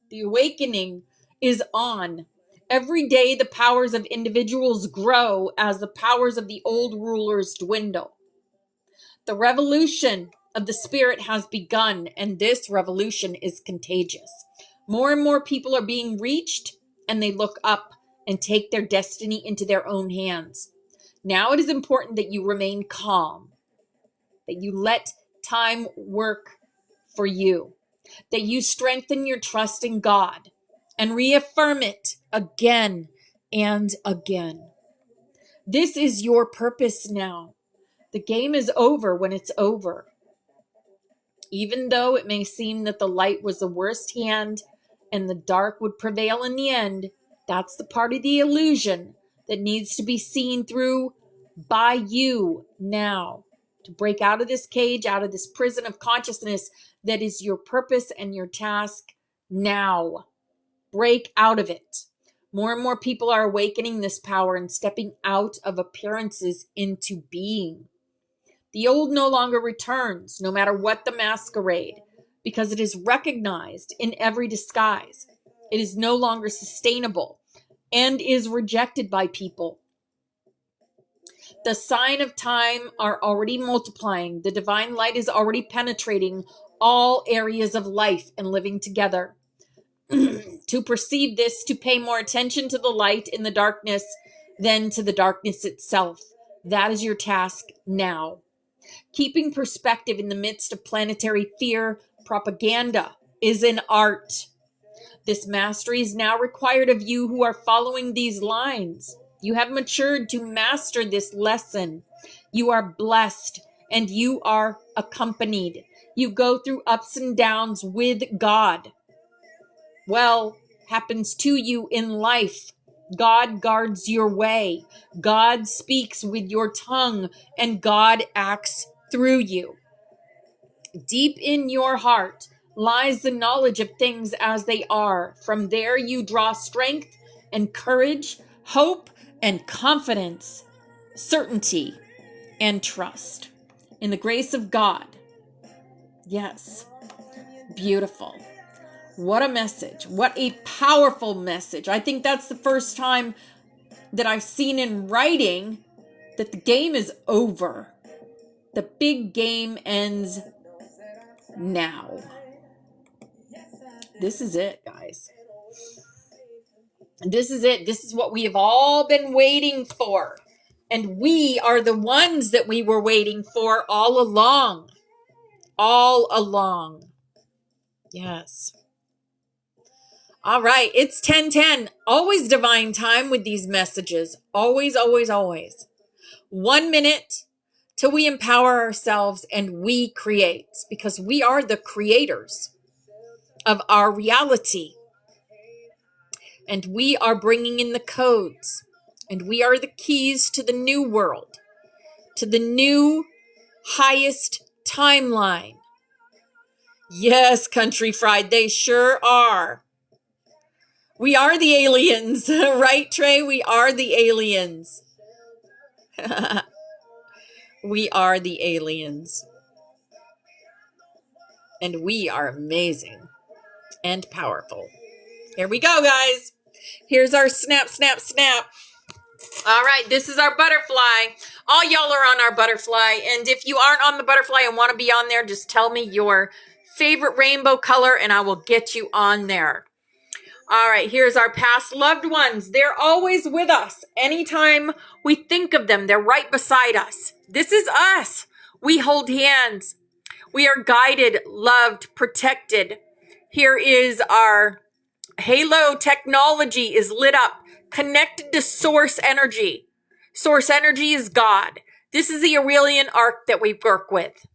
The awakening is on. Every day the powers of individuals grow as the powers of the old rulers dwindle. The revolution of the spirit has begun, and this revolution is contagious. More and more people are being reached, and they look up and take their destiny into their own hands. Now it is important that you remain calm, that you let time work for you, that you strengthen your trust in God and reaffirm it again and again. This is your purpose now. The game is over when it's over. Even though it may seem that the light was the worst hand and the dark would prevail in the end, that's the part of the illusion that needs to be seen through by you now. To break out of this cage, out of this prison of consciousness that is your purpose and your task now. Break out of it. More and more people are awakening this power and stepping out of appearances into being. The old no longer returns, no matter what the masquerade, because it is recognized in every disguise. It is no longer sustainable and is rejected by people. The sign of time are already multiplying. The divine light is already penetrating all areas of life and living together. To perceive this, to pay more attention to the light in the darkness than to the darkness itself. That is your task now. Keeping perspective in the midst of planetary fear, propaganda is an art. This mastery is now required of you who are following these lines. You have matured to master this lesson. You are blessed and you are accompanied. You go through ups and downs with God. Well, happens to you in life. God guards your way. God speaks with your tongue, and God acts through you. Deep in your heart lies the knowledge of things as they are. From there you draw strength and courage, hope and confidence, certainty and trust in the grace of God. Yes, beautiful. What a message. What a powerful message. I think that's the first time that I've seen in writing that the game is over. The big game ends now. This is it, guys. This is it. This is what we have all been waiting for. And we are the ones that we were waiting for all along. All along. Yes. All right. It's 10:10. Always divine time with these messages. Always, always, always. 1 minute till we empower ourselves and we create, because we are the creators of our reality. And we are bringing in the codes. And we are the keys to the new world, to the new highest timeline. Yes, Country Fried, they sure are. We are the aliens, right, Trey? We are the aliens. We are the aliens. And we are amazing and powerful. Here we go, guys. Here's our snap, snap, snap. All right, this is our butterfly. All y'all are on our butterfly. And if you aren't on the butterfly and want to be on there, just tell me your favorite rainbow color and I will get you on there. All right, here's our past loved ones. They're always with us. Anytime we think of them, they're right beside us. This is us. We hold hands. We are guided, loved, protected. Here is our halo technology is lit up, connected to source energy. Source energy is God. This is the Aurelian arc that we work with.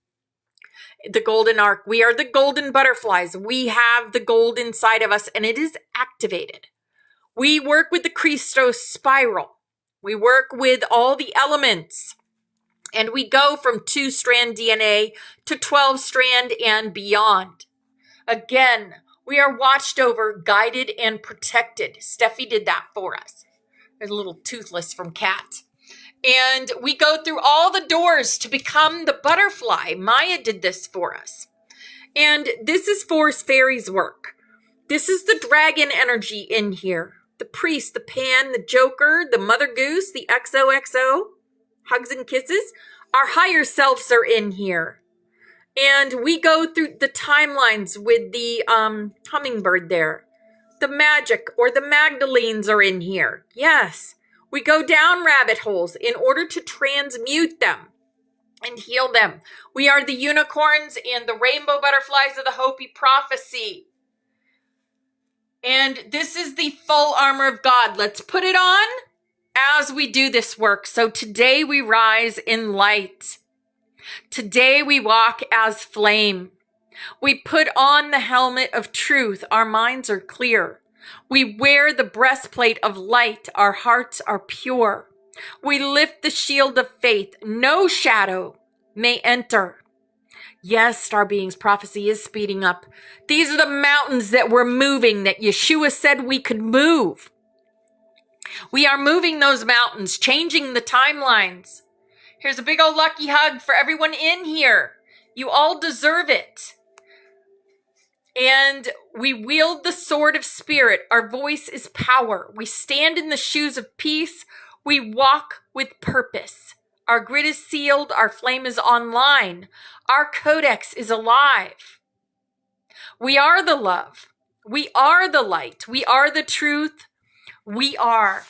The golden arc. We are the golden butterflies. We have the gold inside of us and it is activated. We work with the Christos spiral. We work with all the elements. And we go from 2-strand DNA to 12-strand and beyond. Again, we are watched over, guided, and protected. Steffi did that for us. There's a little toothless from Cat. And we go through all the doors to become the butterfly. Maya did this for us. And this is Force Fairy's work. This is the dragon energy in here. The priest, the pan, the joker, the mother goose, the XOXO, hugs and kisses. Our higher selves are in here. And we go through the timelines with the hummingbird there. The magic or the Magdalenes are in here. Yes. We go down rabbit holes in order to transmute them and heal them. We are the unicorns and the rainbow butterflies of the Hopi prophecy. And this is the full armor of God. Let's put it on as we do this work. So today we rise in light. Today we walk as flame. We put on the helmet of truth. Our minds are clear. We wear the breastplate of light. Our hearts are pure. We lift the shield of faith. No shadow may enter. Yes, Star Beings prophecy is speeding up. These are the mountains that we're moving, that Yeshua said we could move. We are moving those mountains, changing the timelines. Here's a big old lucky hug for everyone in here. You all deserve it. And we wield the sword of spirit. Our voice is power. We stand in the shoes of peace. We walk with purpose. Our grid is sealed. Our flame is online. Our codex is alive. We are the love. We are the light. We are the truth. We are.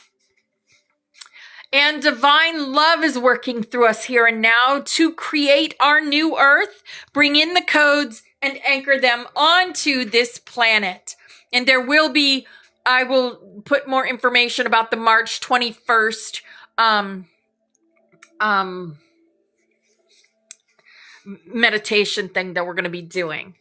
And divine love is working through us here and now to create our new earth, bring in the codes, and anchor them onto this planet. And there will be, I will put more information about the March 21st meditation thing that we're going to be doing.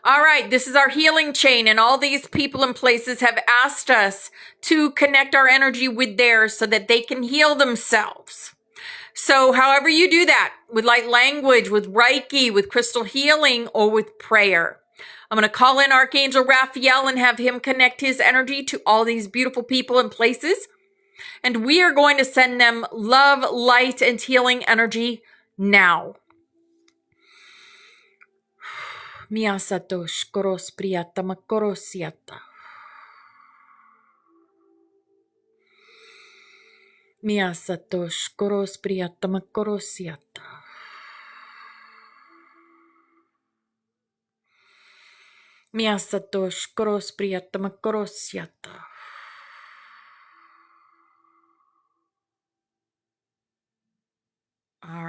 All right, this is our healing chain, and all these people and places have asked us to connect our energy with theirs so that they can heal themselves. So however you do that, with light language, with Reiki, with crystal healing, or with prayer. I'm going to call in Archangel Raphael and have him connect his energy to all these beautiful people and places. And we are going to send them love, light, and healing energy now. Miasatosh koros priyata makorosiata. Miasatosh koros priyata makorosiata. Miasatosh koros priyata makorosiata.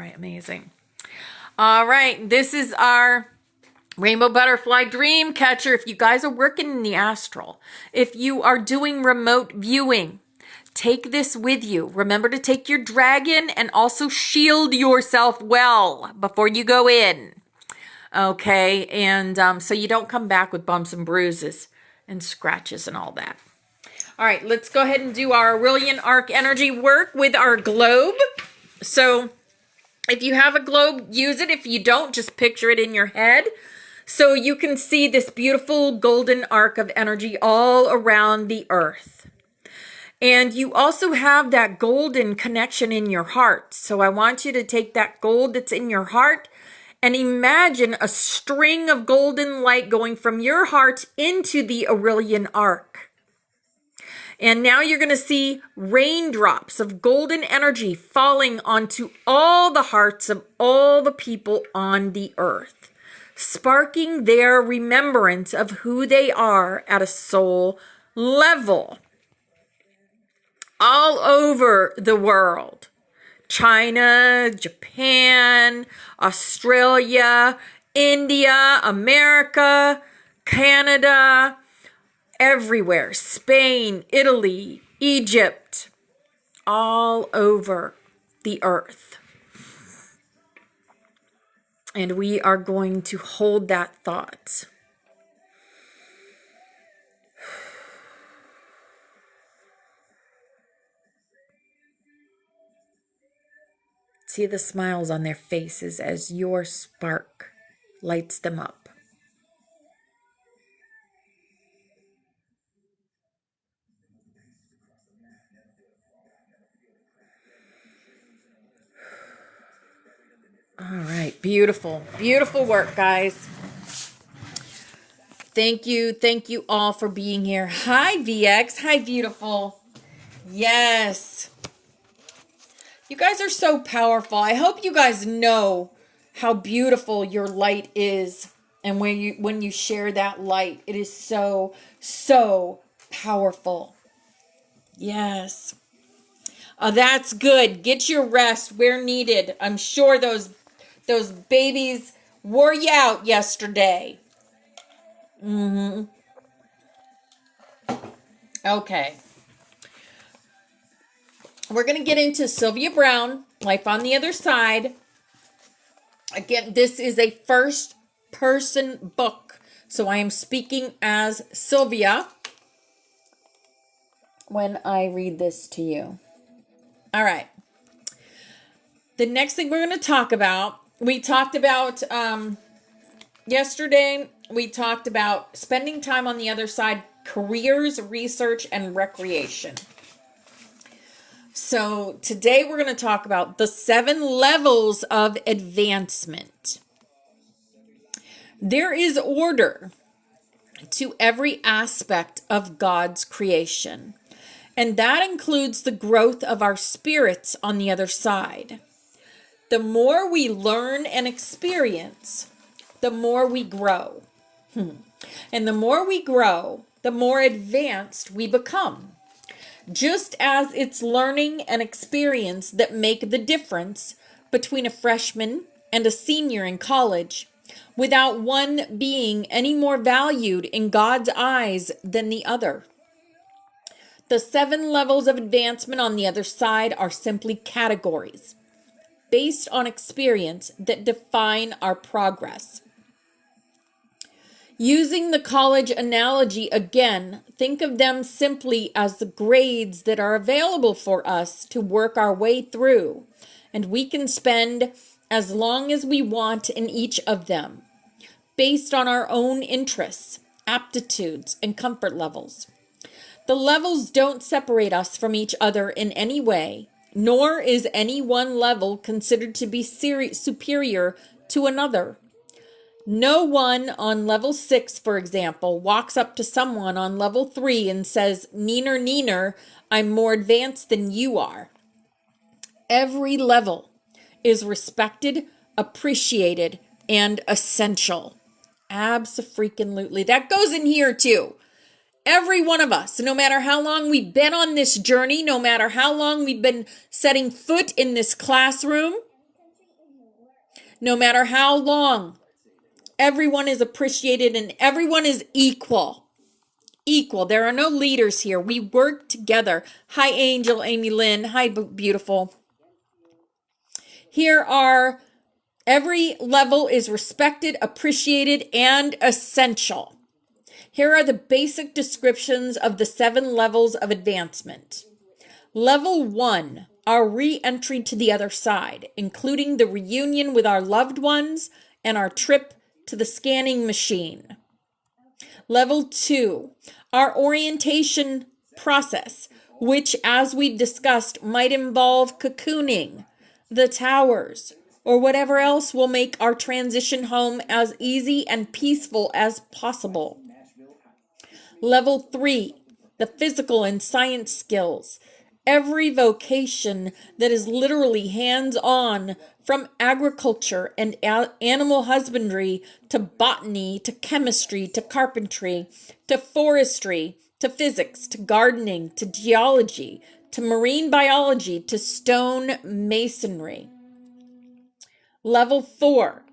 right, amazing. All right, this is our Rainbow Butterfly Dream Catcher. If you guys are working in the astral, if you are doing remote viewing, take this with you. Remember to take your dragon and also shield yourself well before you go in. Okay, and so you don't come back with bumps and bruises and scratches and all that. All right, let's go ahead and do our Aurelian Arc energy work with our globe. So if you have a globe, use it. If you don't, just picture it in your head. So you can see this beautiful golden arc of energy all around the earth. And you also have that golden connection in your heart. So I want you to take that gold that's in your heart and imagine a string of golden light going from your heart into the Aurelian arc. And now you're going to see raindrops of golden energy falling onto all the hearts of all the people on the earth, sparking their remembrance of who they are at a soul level. All over the world. China, Japan, Australia, India, America, Canada, everywhere. Spain, Italy, Egypt, all over the earth. And we are going to hold that thought. See the smiles on their faces as your spark lights them up. All right, beautiful, beautiful work, guys. Thank you all for being here. Hi, VX. Hi, beautiful. Yes. You guys are so powerful. I hope you guys know how beautiful your light is. And when you share that light, it is so, so powerful. Yes. Oh, that's good. Get your rest where needed. I'm sure those babies wore you out yesterday. Okay. We're going to get into Sylvia Brown, Life on the Other Side. Again, this is a first-person book, so I am speaking as Sylvia when I read this to you. All right. The next thing we're going to talk about, we talked about yesterday, we talked about spending time on the other side, careers, research, and recreation. So today we're going to talk about the 7 levels of advancement. There is order to every aspect of God's creation, and that includes the growth of our spirits on the other side. The more we learn and experience, the more we grow. And the more we grow, the more advanced we become. Just as it's learning and experience that make the difference between a freshman and a senior in college, without one being any more valued in God's eyes than the other. The 7 levels of advancement on the other side are simply categories based on experience that define our progress. Using the college analogy again, think of them simply as the grades that are available for us to work our way through, and we can spend as long as we want in each of them, based on our own interests, aptitudes, and comfort levels. The levels don't separate us from each other in any way, nor is any one level considered to be superior to another. No one on level 6, for example, walks up to someone on level 3 and says, "Neener, neener, I'm more advanced than you are." Every level is respected, appreciated, and essential. Abso-freaking-lutely. That goes in here too. Every one of us, no matter how long we've been on this journey, no matter how long we've been setting foot in this classroom, No matter how long, everyone is appreciated and everyone is equal. Equal. There are no leaders here. We work together. Hi, Angel, Amy Lynn. Hi, beautiful. Here are every level is respected, appreciated, and essential. Here are the basic descriptions of the 7 levels of advancement. Level 1, our re-entry to the other side, including the reunion with our loved ones and our trip to the scanning machine. Level 2, our orientation process, which, as we've discussed, might involve cocooning, the towers, or whatever else will make our transition home as easy and peaceful as possible. Level 3, the physical and science skills. Every vocation that is literally hands-on, from agriculture and animal husbandry to botany to chemistry to carpentry to forestry to physics to gardening to geology to marine biology to stone masonry. Level 4,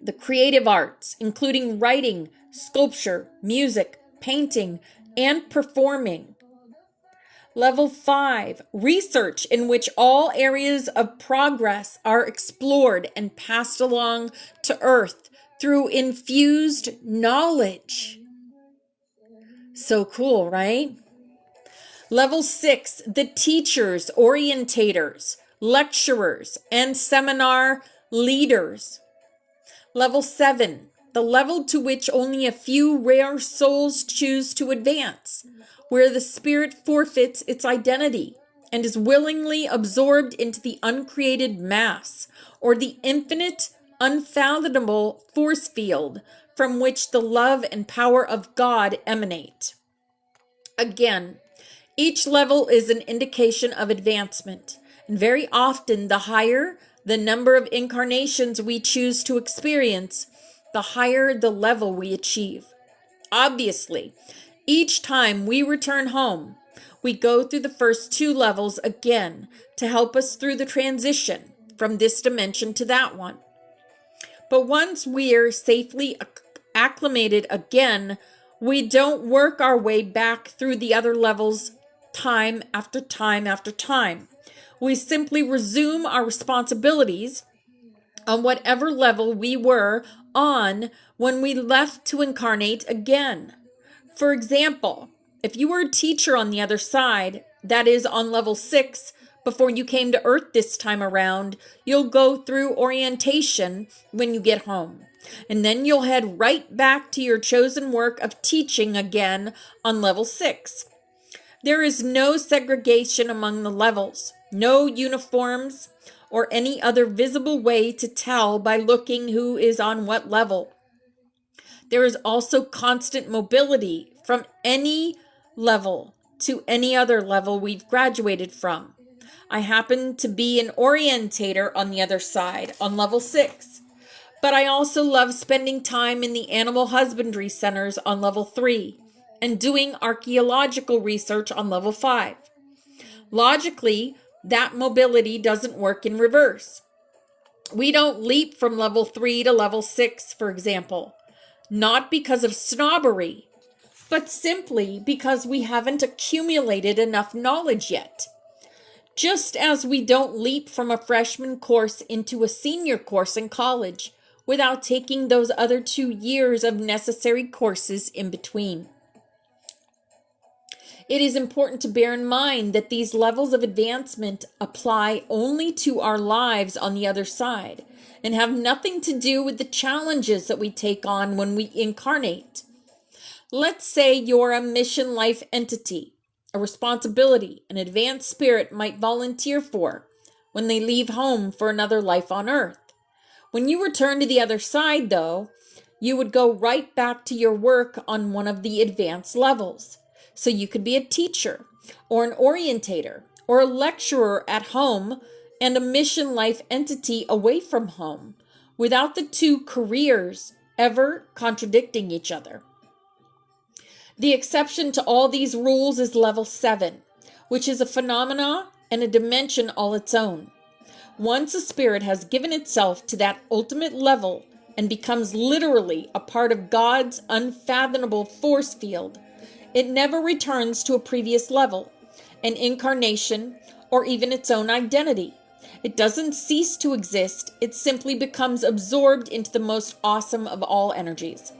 the creative arts, including writing, sculpture, music, painting, and performing. Level 5, research, in which all areas of progress are explored and passed along to Earth through infused knowledge. So cool, right? Level 6, the teachers, orientators, lecturers, and seminar leaders. Level 7, the level to which only a few rare souls choose to advance, where the spirit forfeits its identity and is willingly absorbed into the uncreated mass, or the infinite, unfathomable force field from which the love and power of God emanate. Again, each level is an indication of advancement, and very often the higher the number of incarnations we choose to experience, the higher the level we achieve. Obviously, each time we return home, we go through the first 2 levels again to help us through the transition from this dimension to that one. But once we're safely acclimated again, we don't work our way back through the other levels time after time after time. We simply resume our responsibilities on whatever level we were on when we left to incarnate again. For example, if you were a teacher on the other side, that is on level 6, before you came to Earth this time around, you'll go through orientation when you get home. And then you'll head right back to your chosen work of teaching again on level 6. There is no segregation among the levels, no uniforms, or any other visible way to tell by looking who is on what level. There is also constant mobility from any level to any other level we've graduated from. I happen to be an orientator on the other side, on level 6. But I also love spending time in the animal husbandry centers on level 3 and doing archaeological research on level 5. Logically, that mobility doesn't work in reverse. We don't leap from level 3 to level 6, for example. Not because of snobbery, but simply because we haven't accumulated enough knowledge yet. Just as we don't leap from a freshman course into a senior course in college without taking those other 2 years of necessary courses in between. It is important to bear in mind that these levels of advancement apply only to our lives on the other side and have nothing to do with the challenges that we take on when we incarnate. Let's say you're a mission life entity, a responsibility an advanced spirit might volunteer for when they leave home for another life on Earth. When you return to the other side, though, you would go right back to your work on one of the advanced levels. So you could be a teacher or an orientator or a lecturer at home and a mission life entity away from home, without the 2 careers ever contradicting each other. The exception to all these rules is level 7, which is a phenomena and a dimension all its own. Once a spirit has given itself to that ultimate level and becomes literally a part of God's unfathomable force field, it never returns to a previous level, an incarnation, or even its own identity. It doesn't cease to exist, it simply becomes absorbed into the most awesome of all energies.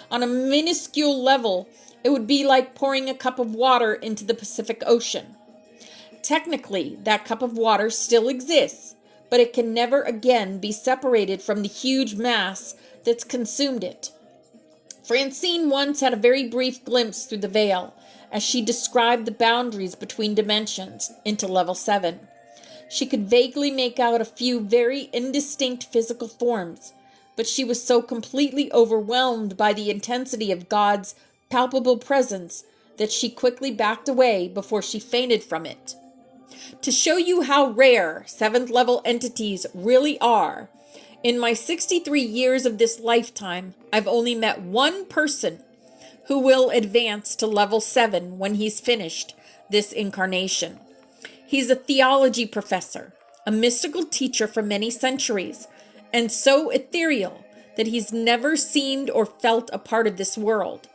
On a minuscule level, it would be like pouring a cup of water into the Pacific Ocean. Technically, that cup of water still exists, but it can never again be separated from the huge mass that's consumed it. Francine once had a very brief glimpse through the veil as she described the boundaries between dimensions into level 7. She could vaguely make out a few very indistinct physical forms, but she was so completely overwhelmed by the intensity of God's palpable presence that she quickly backed away before she fainted from it. To show you how rare 7th level entities really are, in my 63 years of this lifetime, I've only met one person who will advance to level 7 when he's finished this incarnation. He's a theology professor, a mystical teacher for many centuries, and so ethereal that he's never seemed or felt a part of this world.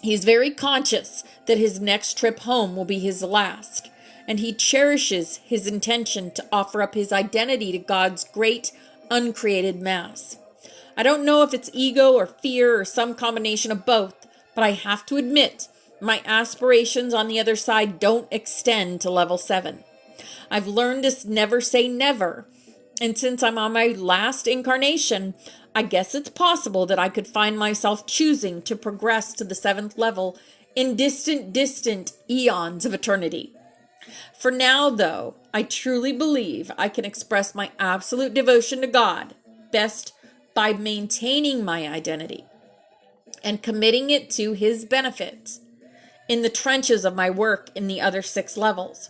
He's very conscious that his next trip home will be his last, and he cherishes his intention to offer up his identity to God's great uncreated mass. I don't know if it's ego or fear or some combination of both, but I have to admit, my aspirations on the other side don't extend to level 7. I've learned to never say never, and since I'm on my last incarnation, I guess it's possible that I could find myself choosing to progress to the 7th level in distant eons of eternity. For now, though, I truly believe I can express my absolute devotion to God best by maintaining my identity and committing it to His benefit in the trenches of my work in the other 6 levels.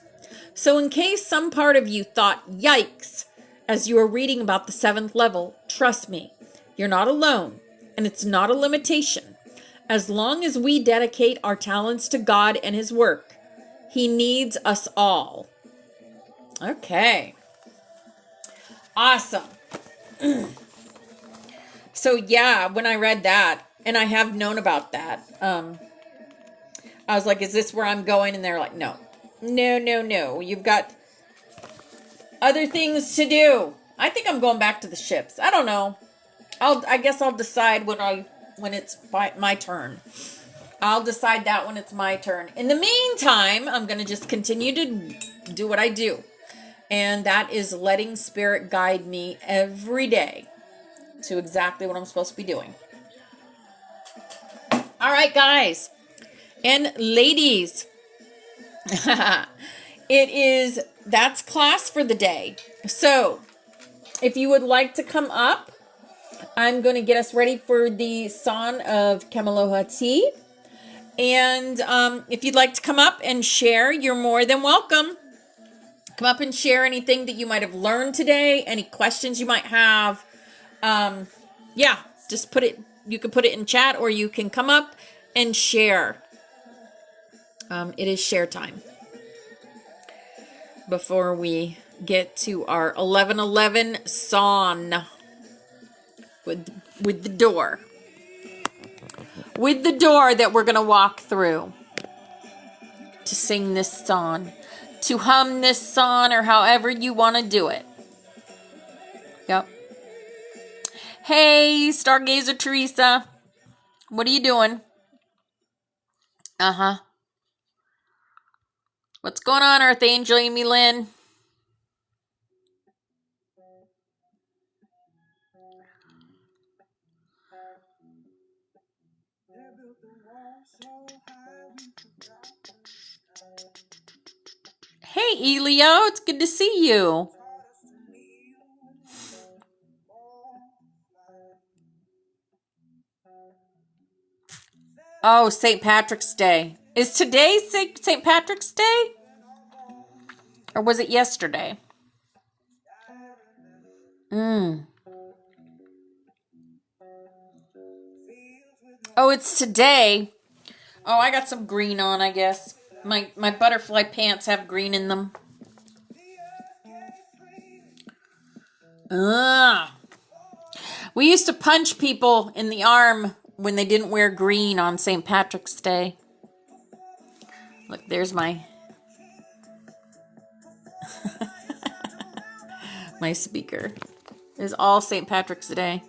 So in case some part of you thought, yikes, as you are reading about the 7th level, trust me, you're not alone, and it's not a limitation. As long as we dedicate our talents to God and His work, He needs us all. Okay. Awesome. So yeah, when I read that, and I have known about that, I was like, is this where I'm going? And they're like, no. You've got other things to do. I think I'm going back to the ships. I don't know. I guess I'll decide when it's my turn. I'll decide that when it's my turn. In the meantime, I'm going to just continue to do what I do. And that is letting Spirit guide me every day to exactly what I'm supposed to be doing. All right, guys and ladies. That's class for the day. So if you would like to come up, I'm going to get us ready for the Song of Kemelohati. And if you'd like to come up and share, you're more than welcome. Come up and share anything that you might have learned today, any questions you might have. Just you can put it in chat, or you can come up and share. It is share time before we get to our 1111 song with the door. With the door that we're going to walk through to sing this song, to hum this song, or however you want to do it. Yep. Hey, Stargazer Teresa. What are you doing? Uh-huh. What's going on, Earth Angel Amy Lynn? Hey, Elio. It's good to see you. Oh, St. Patrick's Day. Is today St. Patrick's Day? Or was it yesterday? Oh, it's today. Oh, I got some green on, I guess. My butterfly pants have green in them. Ugh. We used to punch people in the arm when they didn't wear green on St. Patrick's Day. Look, there's my my speaker. It's all St. Patrick's Day.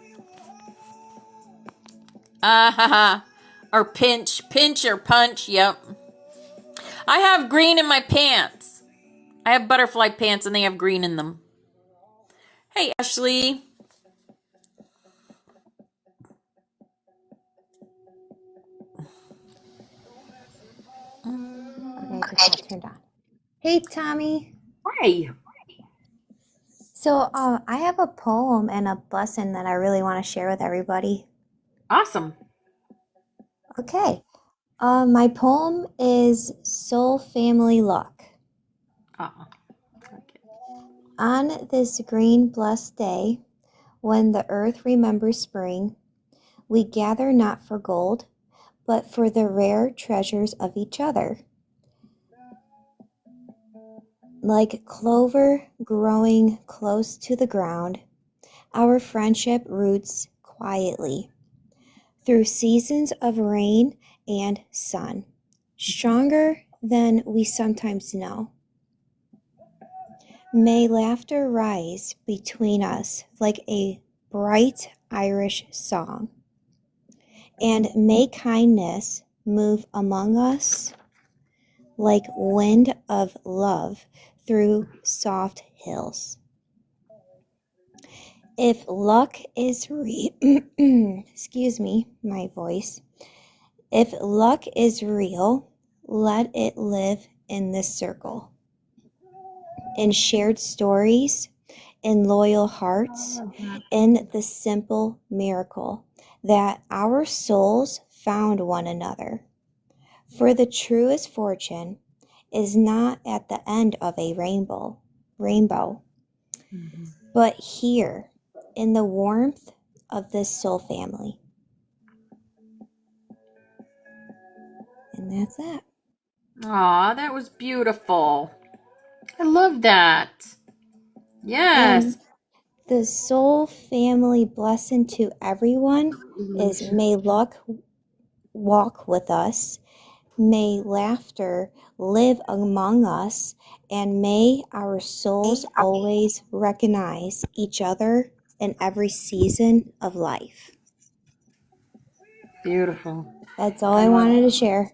Or pinch or punch. Yep. I have green in my pants. I have butterfly pants and they have green in them. Hey, Ashley. Okay, I just got turned on. Hey, Tommy. Hi. So, I have a poem and a lesson that I really want to share with everybody. Awesome. Okay. My poem is Soul Family Luck. Okay. On this green, blessed day, when the earth remembers spring, we gather not for gold, but for the rare treasures of each other. Like clover growing close to the ground, our friendship roots quietly through seasons of rain and sun, stronger than we sometimes know. May laughter rise between us like a bright Irish song, and may kindness move among us like wind of love through soft hills. If luck is excuse me, my voice. If luck is real, let it live in this circle. In shared stories, in loyal hearts, in the simple miracle that our souls found one another. For the truest fortune is not at the end of a rainbow, but here in the warmth of this soul family. And that's that. Aw, that was beautiful. I love that. Yes. And the soul family blessing to everyone is may luck walk with us, may laughter live among us, and may our souls always recognize each other in every season of life. Beautiful. That's all I wanted to share.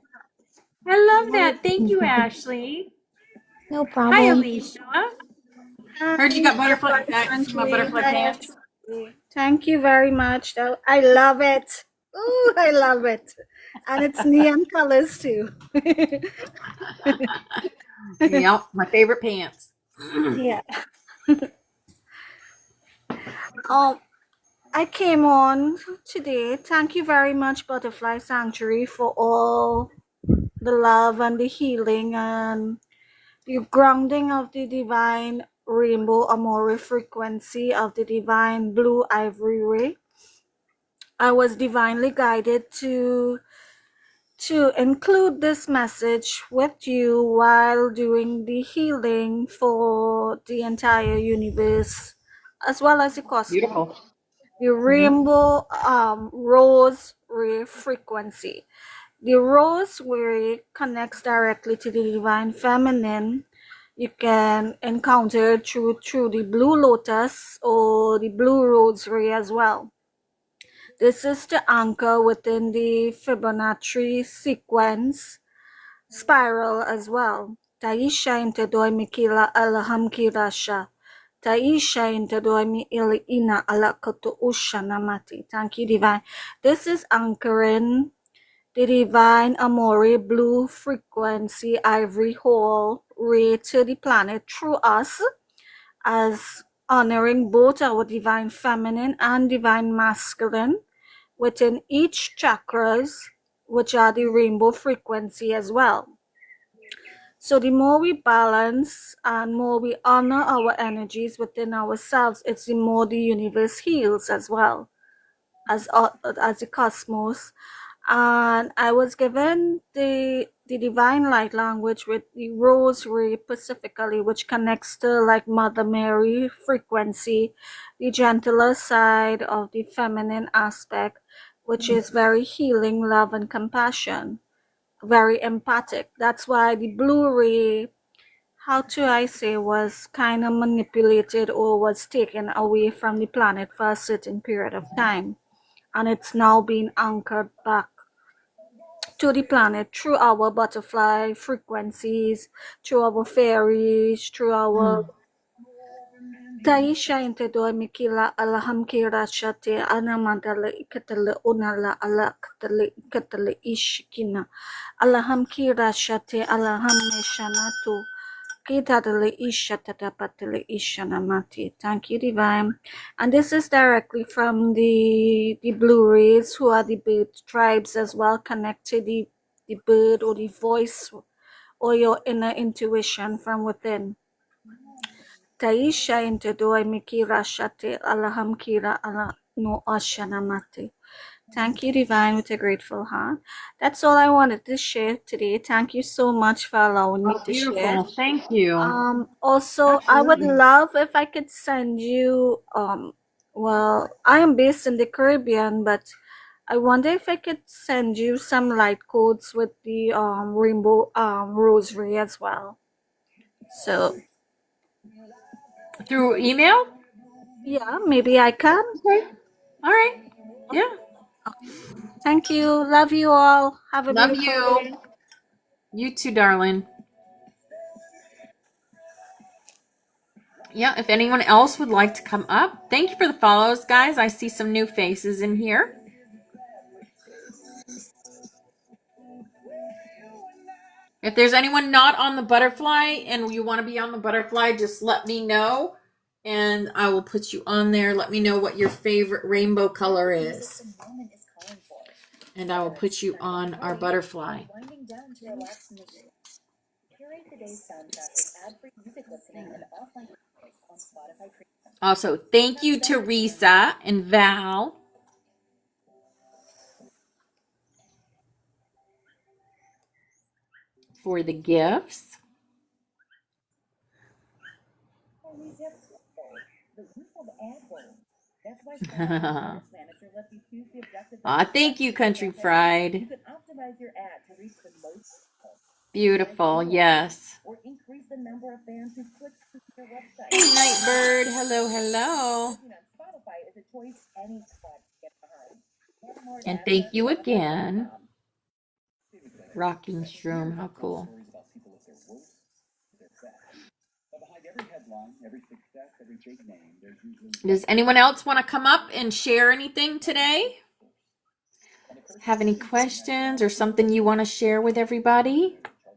I love that. Thank you, Ashley. No Hi, problem. Alicia. Heard you got butterfly pants. Thank you very much. I love it. Ooh, I love it. And it's neon colors too. Yep, my favorite pants. Yeah. I came on today. Thank you very much, Butterfly Sanctuary, for all the love and the healing and the grounding of the divine rainbow amore frequency of the divine blue ivory ray. I was divinely guided to include this message with you while doing the healing for the entire universe as well as the cosmos. Beautiful. The rainbow rose ray frequency. The rose ray connects directly to the divine feminine. You can encounter through the blue lotus or the blue rose ray as well. This is the anchor within the Fibonacci sequence spiral as well. Taisha intadoi mikila alaham kirasha. Taisha intadoi mi ili ina alakoto usha namati. Thank you, Divine. This is anchoring the divine Amore blue frequency ivory hall ray to the planet through us, as honoring both our divine feminine and divine masculine within each chakras, which are the rainbow frequency as well. So the more we balance and more we honor our energies within ourselves, it's the more the universe heals as well as the cosmos. And I was given the the divine light language with the rosary specifically, which connects to like Mother Mary frequency, the gentler side of the feminine aspect, which is very healing, love, and compassion, very empathic. That's why the Blu-ray, how to I say, was kind of manipulated or was taken away from the planet for a certain period of time, and it's now being anchored back to the planet through our butterfly frequencies, through our fairies, through our Taisha Intedo Mikila Alaham Kira Shate Anamadala Ikatala Unala Ala Katala Ishkina Alaham Kira Shate Alaham Meshanatu Kitadale Ishatapatale Ishanamati. Thank you, Divine. And this is directly from the Blu-rays, who are the bird tribes as well. Connect to the bird or the voice or your inner intuition from within. Taisha into doi mikira shate alaham kira ala no ashanamate. Thank you, Divine, with a grateful heart. That's all I wanted to share today. Thank you so much for allowing me to share. Beautiful. Thank you. Also, I would Absolutely. love if I could send you, well, I am based in the Caribbean, but I wonder if I could send you some light codes with the rainbow rosary as well. So, Through email? yeah, maybe I can. Okay. All right. Yeah. Thank you. Love you all. Have a Love beautiful you. day. You too, darling. Yeah, if anyone else would like to come up, thank you for the follows, guys. I see some new faces in here. If there's anyone not on the butterfly and you want to be on the butterfly, just let me know and I will put you on there. Let me know what your favorite rainbow color is. And I will put you on our butterfly. Also, thank you, Teresa and Val. For the gifts. Thank you, Country Fried. Beautiful, yes. Hey, Nightbird. Hello, hello. And thank you again. Rocking Shroom, how cool. Does anyone else want to come up and share anything today? Have any questions or something you want to share with everybody?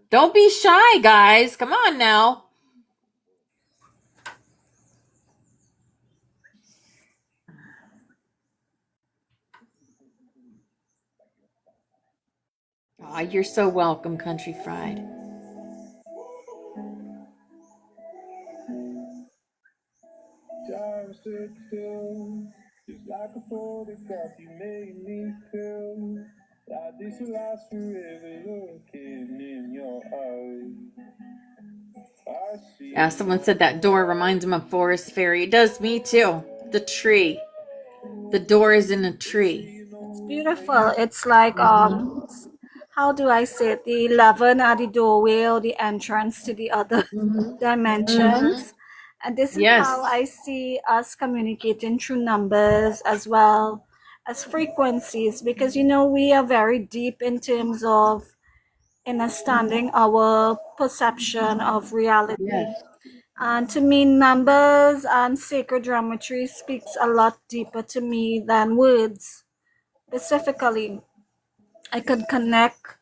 Don't be shy, guys. Come on now. Oh, you're so welcome, Country Fried. Time stood still, just like a photograph. You made me feel like this will last forever. Looking in your eyes, I see. Yeah, someone said that door reminds them of Forest Fairy. It does me too. The tree. The door is in a tree. It's beautiful. It's like how do I say it? The 11 are the doorway or the entrance to the other dimensions. And this is Yes. how I see us communicating through numbers as well as frequencies, because you know we are very deep in terms of understanding our perception of reality. Yes. And to me, numbers and sacred geometry speaks a lot deeper to me than words. Specifically, I could connect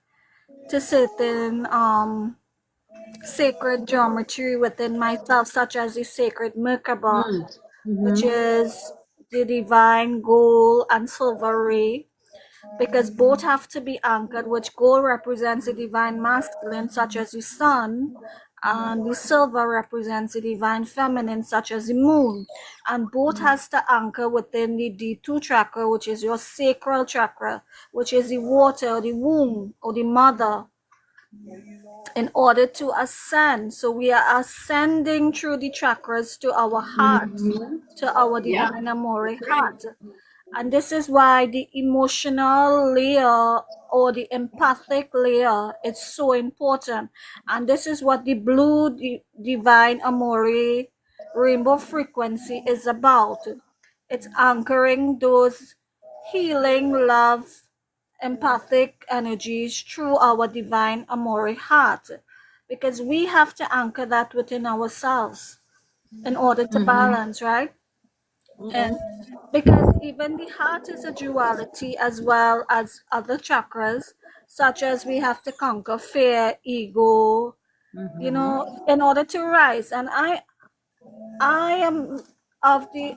to certain sacred geometry within myself, such as the sacred Merkaba, which is the divine gold and silver ray, because both have to be anchored, which gold represents the divine masculine, such as the sun, and the silver represents the divine feminine, such as the moon, and both has to anchor within the D2 chakra, which is your sacral chakra, which is the water, the womb, or the mother, in order to ascend. So we are ascending through the chakras to our heart, to our Yep. divine amore heart. And this is why the emotional layer or the empathic layer is so important. And this is what the blue divine amore rainbow frequency is about. It's anchoring those healing, love, empathic energies through our divine amore heart, because we have to anchor that within ourselves in order to balance, right? And because even the heart is a duality as well as other chakras, such as we have to conquer fear, ego, in order to rise. And I am of the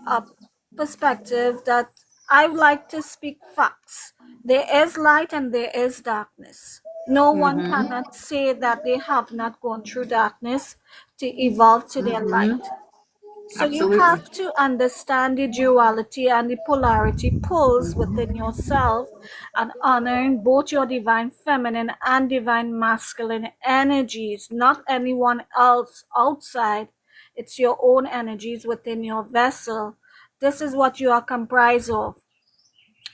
perspective that I like to speak facts. There is light and there is darkness. No one cannot say that they have not gone through darkness to evolve to their light. So you Absolutely. have to understand the duality and the polarity pulls within yourself, and honoring both your divine feminine and divine masculine energies, not anyone else outside. It's your own energies within your vessel. This is what you are comprised of.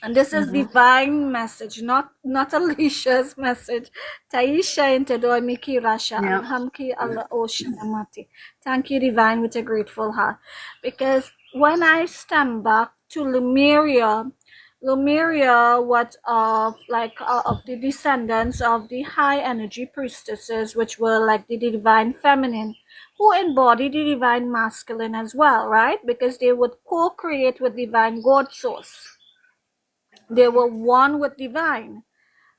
And this is divine message, not Alicia's message. Taisha into Miki Rasha Yep. Alhamki Allah Oshinamati. Thank you, divine, with a grateful heart. Because when I stand back to Lemuria, what of the descendants of the high energy priestesses, which were like the divine feminine, who embody the divine masculine as well, right? Because they would co-create with divine God source. They were one with divine.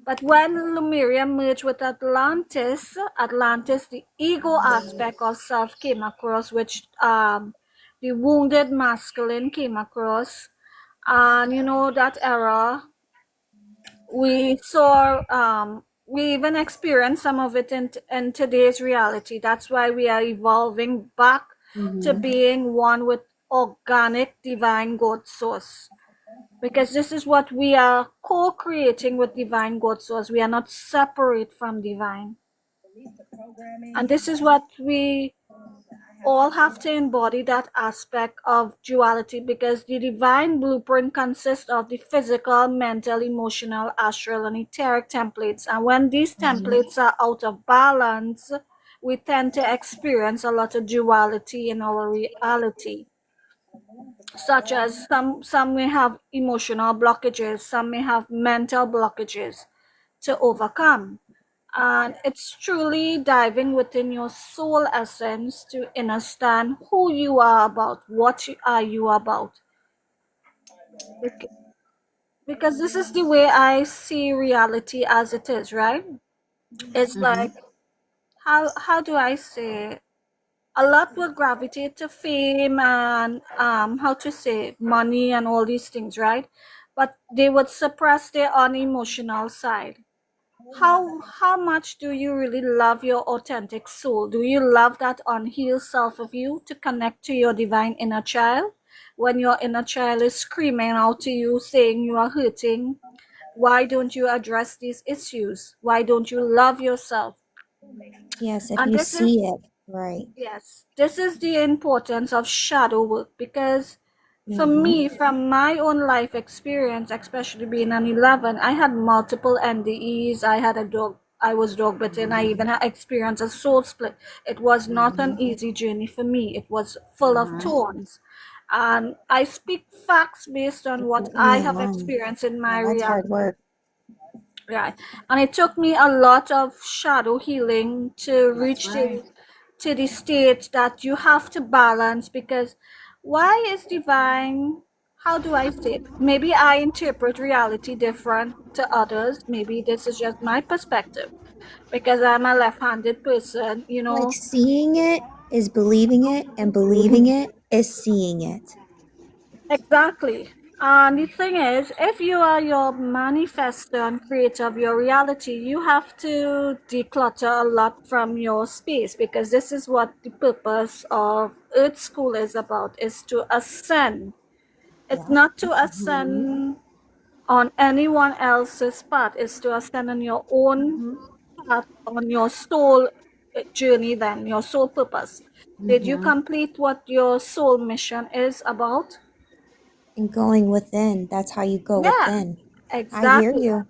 But when Lemuria merged with Atlantis, the ego aspect of self came across, which the wounded masculine came across. And that era, we saw, we even experienced some of it in today's reality. That's why we are evolving back to being one with organic divine God source. Because this is what we are co-creating with divine God source. We are not separate from divine. And this is what we all have to embody, that aspect of duality, because the divine blueprint consists of the physical, mental, emotional, astral, and etheric templates. And when these templates are out of balance, we tend to experience a lot of duality in our reality, such as some may have emotional blockages, some may have mental blockages to overcome. And it's truly diving within your soul essence to understand who you are about, what are you about. Because this is the way I see reality as it is, right? It's like, how do I say, a lot will gravitate to fame and how to say, money and all these things, right? But they would suppress their own emotional side. How much do you really love your authentic soul? Do you love that unhealed self of you to connect to your divine inner child? When your inner child is screaming out to you saying you are hurting, why don't you address these issues? Why don't you love yourself? Yes, if And you this is, see it, right. yes, this is the importance of shadow work, because for Mm-hmm. me, from my own life experience, especially being an 11, I had multiple NDEs. I was dog bitten. I even had experienced a soul split. It was not an easy journey for me. It was full of thorns. And I speak facts based on what I have Amen. experienced in my Yeah, that's hard reality. work. Right. And it took me a lot of shadow healing to That's reach right. to the state that you have to balance. Because why is divine, how do I say it? Maybe I interpret reality different to others. Maybe this is just my perspective because I'm a left-handed person, Like seeing it is believing it, and believing it is seeing it. Exactly. And the thing is, if you are your manifestor and creator of your reality, you have to declutter a lot from your space, because this is what the purpose of Earth School is about, is to ascend. It's not to ascend on anyone else's path, it's to ascend on your own path on your soul journey then, your soul purpose? Did you complete what your soul mission is about? And going within, that's how you go Yeah, within. I hear exactly. you.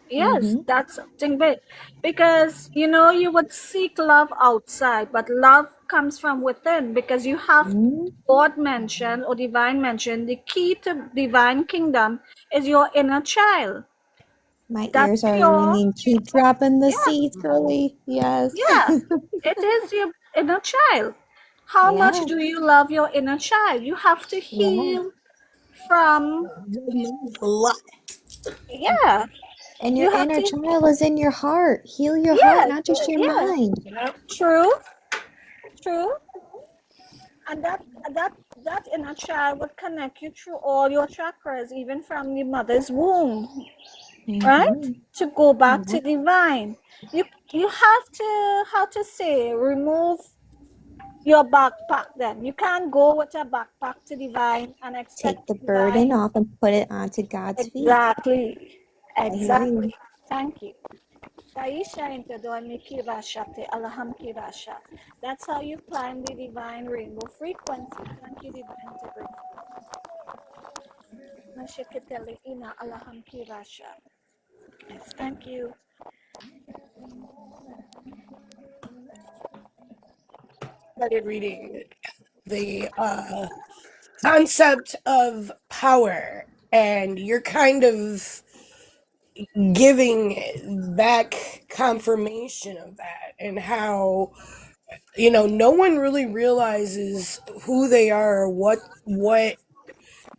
Yes, that's something big. Because, you know, you would seek love outside, but love comes from within because you have Mhm. God mentioned or divine mentioned the key to divine kingdom is your inner child. My That ears are pure, ringing. Keep dropping the yeah, seeds, girly. Yes. yeah, it is your inner child. How much Yeah. do you love your inner child? You have to Yeah. heal from, A lot. yeah, And your you have inner to, child is in your heart. Heal your heart, yes, not just your yes, mind. Yep. true, true. And that inner child would connect you through all your chakras, even from the mother's womb, right? Mm-hmm. To go back Yeah. to divine. You have to, how to say, remove your backpack then. You can't go with a backpack to divine and Take expect the burden divine. off and put it onto God's feet. Exactly. I hear Exactly. you. Thank you. Taisha into Doimi Kirasha te Alaham Kirasha. That's how you climb the divine rainbow frequency. Thank you, divine integrity. Nashikiteli ina Alaham Kirasha. Yes, thank you. Started reading the concept of power, and you're kind of giving back confirmation of that, and how no one really realizes who they are or what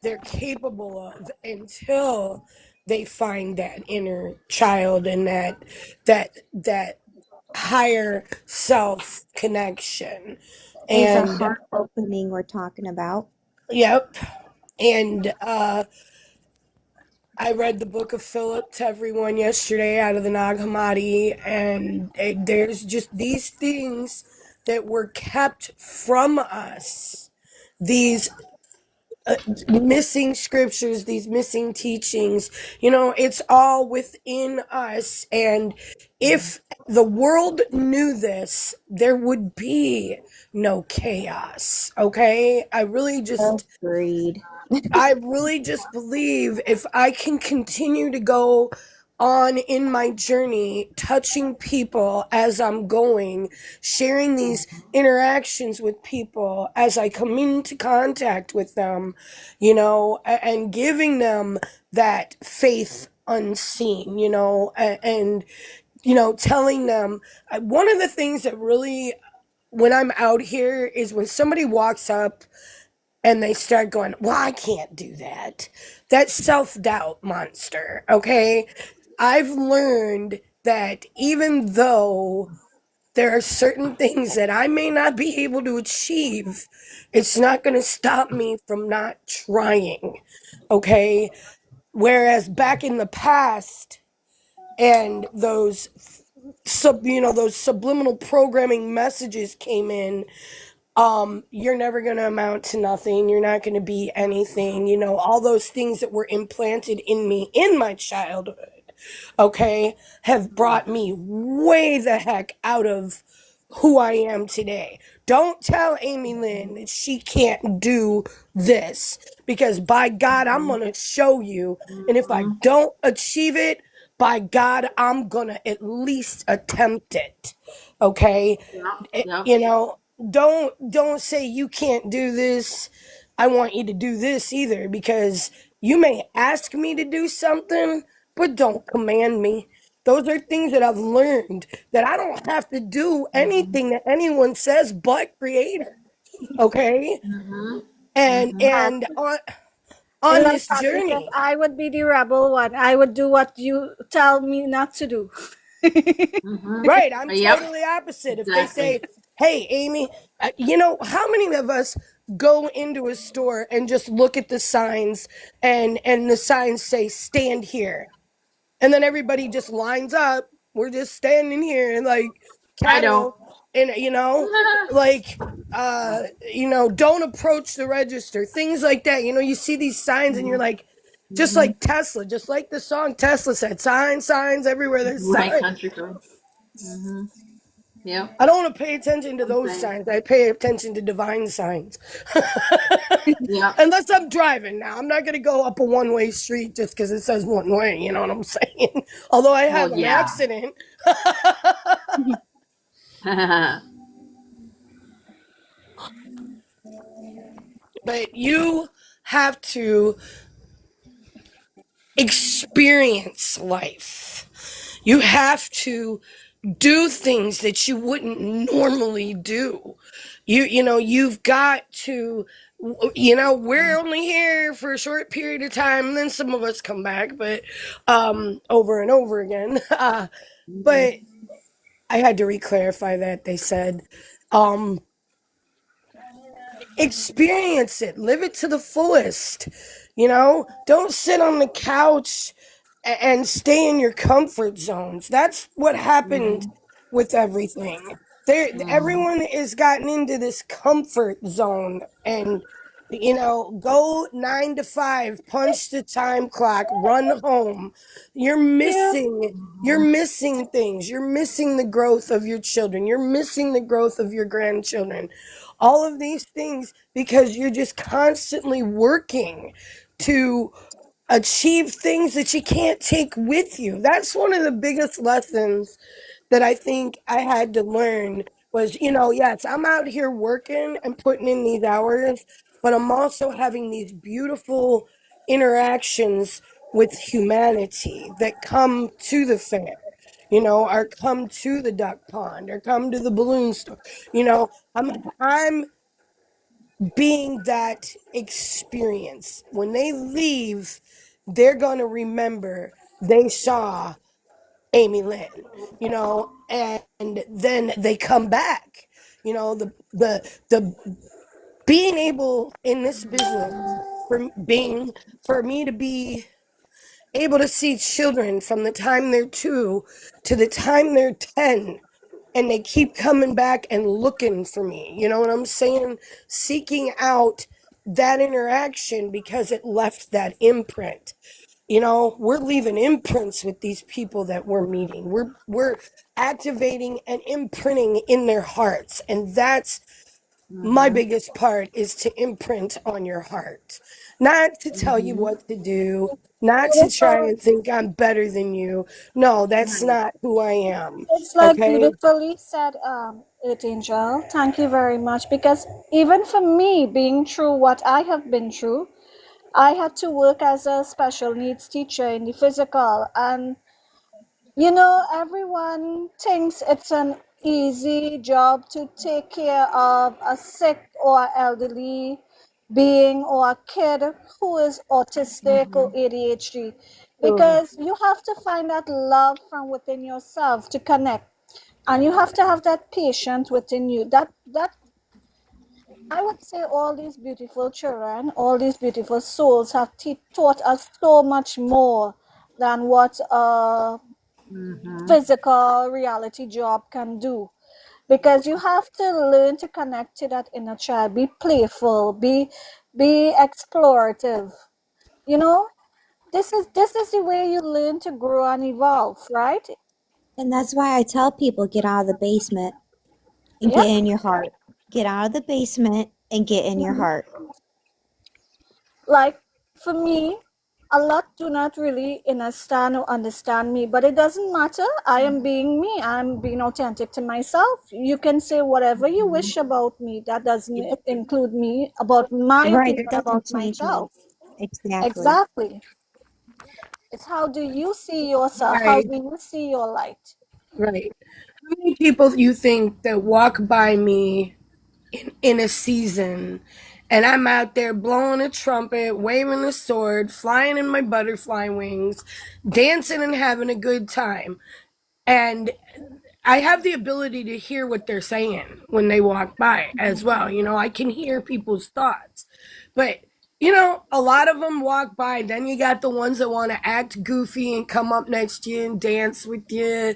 they're capable of until they find that inner child and that higher self connection. Is a And heart opening we're talking about. yep. And I read the book of Philip to everyone yesterday out of the Nag Hammadi, and there's just these things that were kept from us, these missing scriptures, these missing teachings. It's all within us. And if the world knew this, there would be no chaos. Okay? Agreed. I really just believe if I can continue to go on in my journey, touching people as I'm going, sharing these interactions with people as I come into contact with them, and giving them that faith unseen, and telling them one of the things that really, when I'm out here, is when somebody walks up and they start going, well, I can't do that. That's self-doubt monster, okay? I've learned that even though there are certain things that I may not be able to achieve, it's not going to stop me from not trying, okay? Whereas back in the past, and those subliminal programming messages came in, you're never going to amount to nothing, you're not going to be anything, all those things that were implanted in me in my childhood, okay, have brought me way the heck out of who I am today. Don't tell Amy Lynn that she can't do this, because by God, I'm going to show you. And if I don't achieve it, by God, I'm going to at least attempt it. Okay? It- Yep. you know, don't say you can't do this. I want you to do this either, because you may ask me to do something, but don't command me. Those are things that I've learned, that I don't have to do anything that anyone says but creator. Okay? And on Like this that, because journey, I would be the rebel one. I would do what you tell me not to do. right, I'm Yep. totally opposite. If they Exactly. say, "Hey, Amy," how many of us go into a store and just look at the signs, and the signs say stand here, and then everybody just lines up. We're just standing here and like I don't. cattle, and like don't approach the register, things like that. You see these signs and you're like, just like Tesla, just like the song Tesla said, signs everywhere, there's My signs. country code. Yep. I don't want to pay attention to those Okay. signs. I pay attention to divine signs. Yep. Unless I'm driving now. I'm not going to go up a one-way street just because it says one way. You know what I'm saying? Although I have Well, an yeah. accident. But you have to experience life. You have to do things that you wouldn't normally do. You've got to, we're only here for a short period of time, and then some of us come back, but over and over again. But I had to re-clarify that. They said, um, experience it, live it to the fullest. Don't sit on the couch and stay in your comfort zones. That's what happened with everything. Everyone has gotten into this comfort zone and go 9 to 5, punch the time clock, run home. You're Yeah. missing things. You're missing the growth of your children. You're missing the growth of your grandchildren. All of these things because you're just constantly working to achieve things that you can't take with you. That's one of the biggest lessons that I think I had to learn was, yes, I'm out here working and putting in these hours, but I'm also having these beautiful interactions with humanity that come to the fair, or come to the duck pond or come to the balloon store. I'm being that experience. When they leave, they're going to remember they saw Amy Lynn, and then they come back. The being able in this business for me to be able to see children from the time they're 2 to the time they're 10, and they keep coming back and looking for me. You know what I'm saying? Seeking out that interaction because it left that imprint. We're leaving imprints with these people that we're meeting. We're activating and imprinting in their hearts, and that's my biggest part, is to imprint on your heart, not to tell you what to do, not to try Beautiful. and think I'm better than you. No, that's not who I am. It's like Okay. beautifully said, it Angel. Thank you very much. Because even for me, being through what I have been through, I had to work as a special needs teacher in the physical, and everyone thinks it's an easy job to take care of a sick or elderly being or a kid who is autistic or ADHD, because you have to find that love from within yourself to connect, and you have to have that patience within you. That I would say all these beautiful children, all these beautiful souls have taught us so much more than what a physical reality job can do, because you have to learn to connect to that inner child, be playful, be explorative. you know this is the way you learn to grow and evolve, right? And that's why I tell people get out of the basement and Yeah. get in your heart. Get out of the basement and get in your heart. Like, for me, a lot do not really understand or understand me, but it doesn't matter. I am being me. I'm being authentic to myself. You can say whatever you wish about me. That doesn't include me, about my Right, opinion it doesn't about change me. myself. Exactly. Exactly. It's how do you see yourself? How Right. do you see your light? Right. How many people you think that walk by me in a season, and I'm out there blowing a trumpet, waving a sword, flying in my butterfly wings, dancing and having a good time, and I have the ability to hear what they're saying when they walk by as well. I can hear people's thoughts. But, a lot of them walk by. Then you got the ones that want to act goofy and come up next to you and dance with you,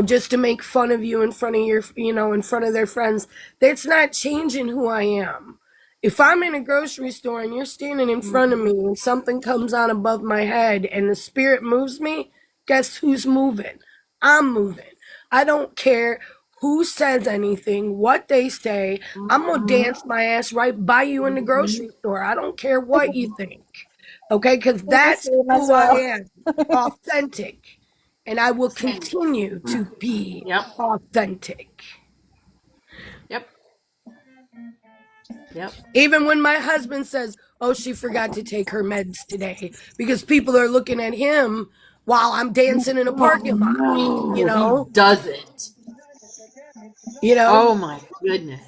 just to make fun of you in front of in front of their friends. That's not changing who I am. If I'm in a grocery store and you're standing in front of me and something comes on above my head and the spirit moves me, guess who's moving? I'm moving. I don't care who says anything, what they say. I'm gonna dance my ass right by you in the grocery store. I don't care what you think. Okay, because Do the that's same as who I well. am. Authentic. And I will Same. continue to be Yep. authentic. Yep. Yep. Even when my husband says, "Oh, she forgot to take her meds today," because people are looking at him while I'm dancing in a parking lot. You No, he know, doesn't. you know, Oh my goodness.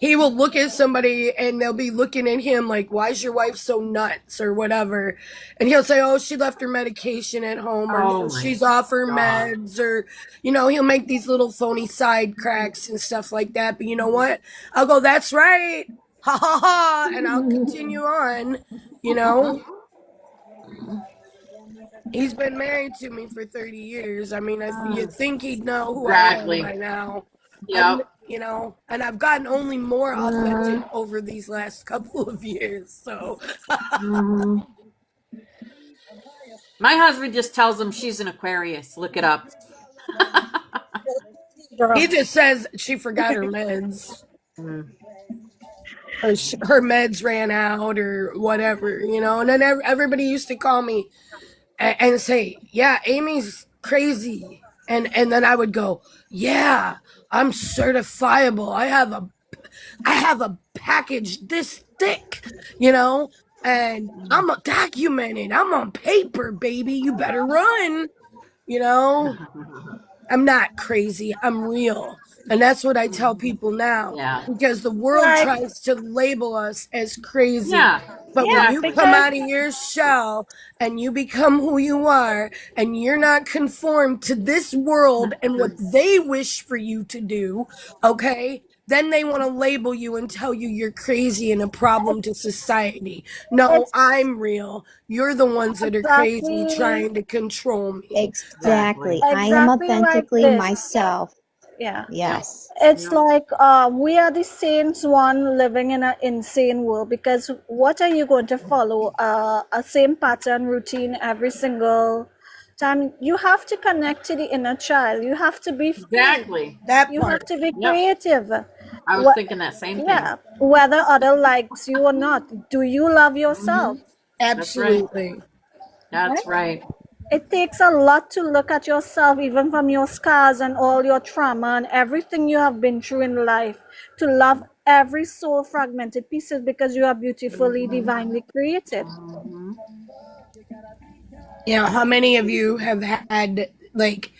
he will look at somebody and they'll be looking at him like, "Why is your wife so nuts?" or whatever, and he'll say, "Oh, she left her medication at home," or Oh my "She's off her God. meds," or he'll make these little phony side cracks and stuff like that. But you know what? I'll go, "That's right." Ha ha ha, and I'll continue on, you know. He's been married to me for 30 years. I mean, you'd think he'd know who I am Exactly. by now. Yep. And I've gotten only more authentic over these last couple of years. So Mhm. My husband just tells him she's an Aquarius. Look it up. he just says she forgot her meds, Mm. or her meds ran out, or whatever, And then everybody used to call me and say, "Yeah, Amy's crazy," and then I would go, "Yeah, I'm certifiable. I have a package this thick, and I'm documented. I'm on paper, baby. You better run, you know." I'm not crazy. I'm real. And that's what I tell people now, Yeah. because the world Like, tries to label us as crazy. Yeah. But when yeah, you come Exactly. because out of your shell and you become who you are, and you're not conformed to this world and what they wish for you to do, okay? Then they want to label you and tell you you're crazy and a problem to society. No, it's I'm real. You're the ones that are crazy exactly trying to control me. Exactly. Exactly. I am exactly like authentically this. myself. Yeah. Yep. Yes. It's Yep. like we are the saints one living in an insane world, because what are you going to follow? A same pattern routine every single time? You have to connect to the inner child. You have to be free. Exactly. That You have part. to be Yep. creative. I was What? thinking that same thing. Yeah. Whether other likes you or not, do you love Hmm. yourself? That's right. Absolutely. That's Right? right. It takes a lot to look at yourself, even from your scars and all your trauma and everything you have been through in life, to love every soul fragmented pieces, because you are beautifully, divinely created. Hmm. How many of you have had, like,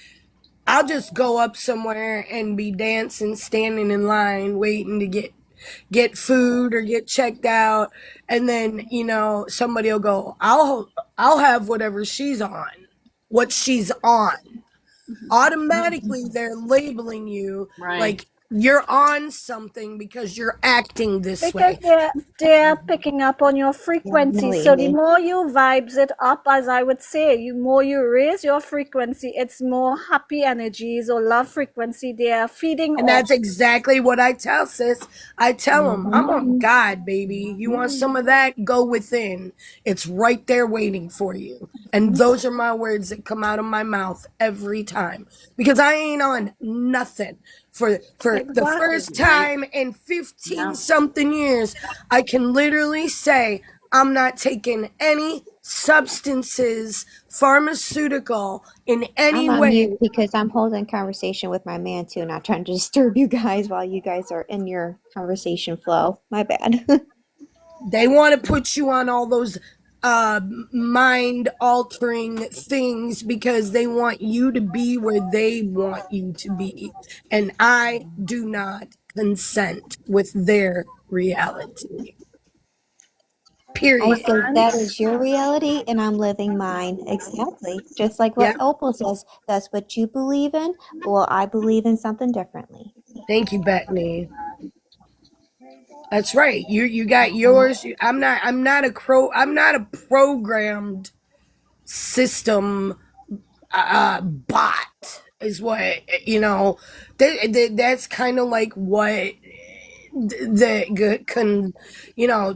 I'll just go up somewhere and be dancing, standing in line, waiting to get food or get checked out, and then somebody will go, I'll have whatever she's on, what she's on. Automatically they're labeling you Right. like you're on something because you're acting this Because way. they're picking up on your frequency. Definitely, So the Amy. more you vibes it up, as I would say, you more you raise your frequency, it's more happy energies or love frequency they are feeding And off. that's exactly what I tell sis. I tell them, I'm Mm-hmm. on God, baby. You want some of that? Go within. It's right there waiting for you. And those are my words that come out of my mouth every time, because I ain't on nothing. For the Exactly. first Right. time in 15 Yeah. something years, I can literally say I'm not taking any substances, pharmaceutical, in I'm any on mute way. because I'm holding conversation with my man too, not trying to disturb you guys while you guys are in your conversation flow. My bad. They want to put you on all those uh mind altering things because they want you to be where they want you to be, and I do not consent with their reality, period. Also, And that is your reality, and I'm living mine. Exactly. Just like what Yep. Opal says, that's what you believe in. Well, I believe in something differently. Thank you, Bethany. That's right. You got yours. I'm not a programmed system bot, is what that's kind of like what the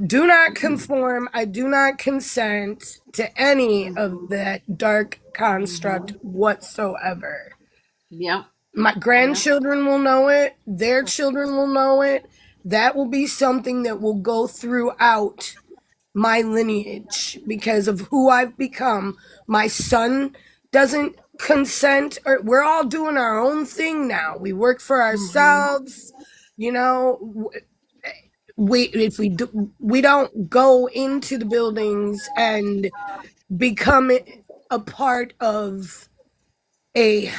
do not conform. I do not consent to any of Hmm. that dark construct Hmm. whatsoever. Yep. My grandchildren will know it. Their children will know it. That will be something that will go throughout my lineage because of who I've become. My son doesn't consent, or we're all doing our own thing now. We work for ourselves, you know. We don't go into the buildings and become a part of a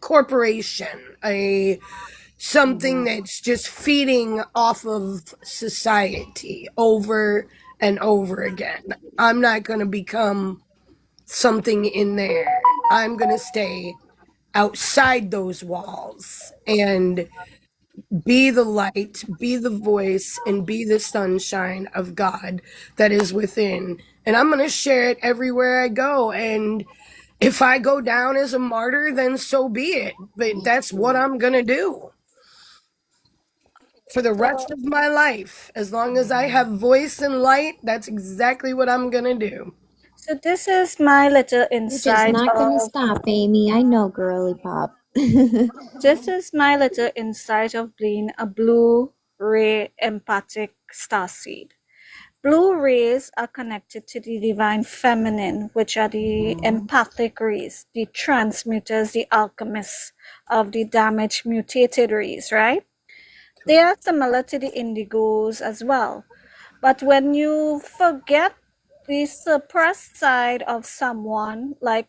corporation, a something that's just feeding off of society over and over again. I'm not going to become something in there. I'm going to stay outside those walls and be the light, be the voice, and be the sunshine of God that is within. And I'm going to share it everywhere I go. And if I go down as a martyr, then so be it. But that's what I'm going to do for the rest of my life. As long as I have voice and light, that's exactly what I'm going to do. So this is my little You're just insight not gonna of stop, Amy. I know, girly pop. this is my little insight of being a blue ray empathic starseed. Blue rays are connected to the divine feminine, which are the empathic rays, the transmuters, the alchemists of the damaged mutated rays, right? They are similar to the indigos as well. But when you forget the suppressed side of someone, like,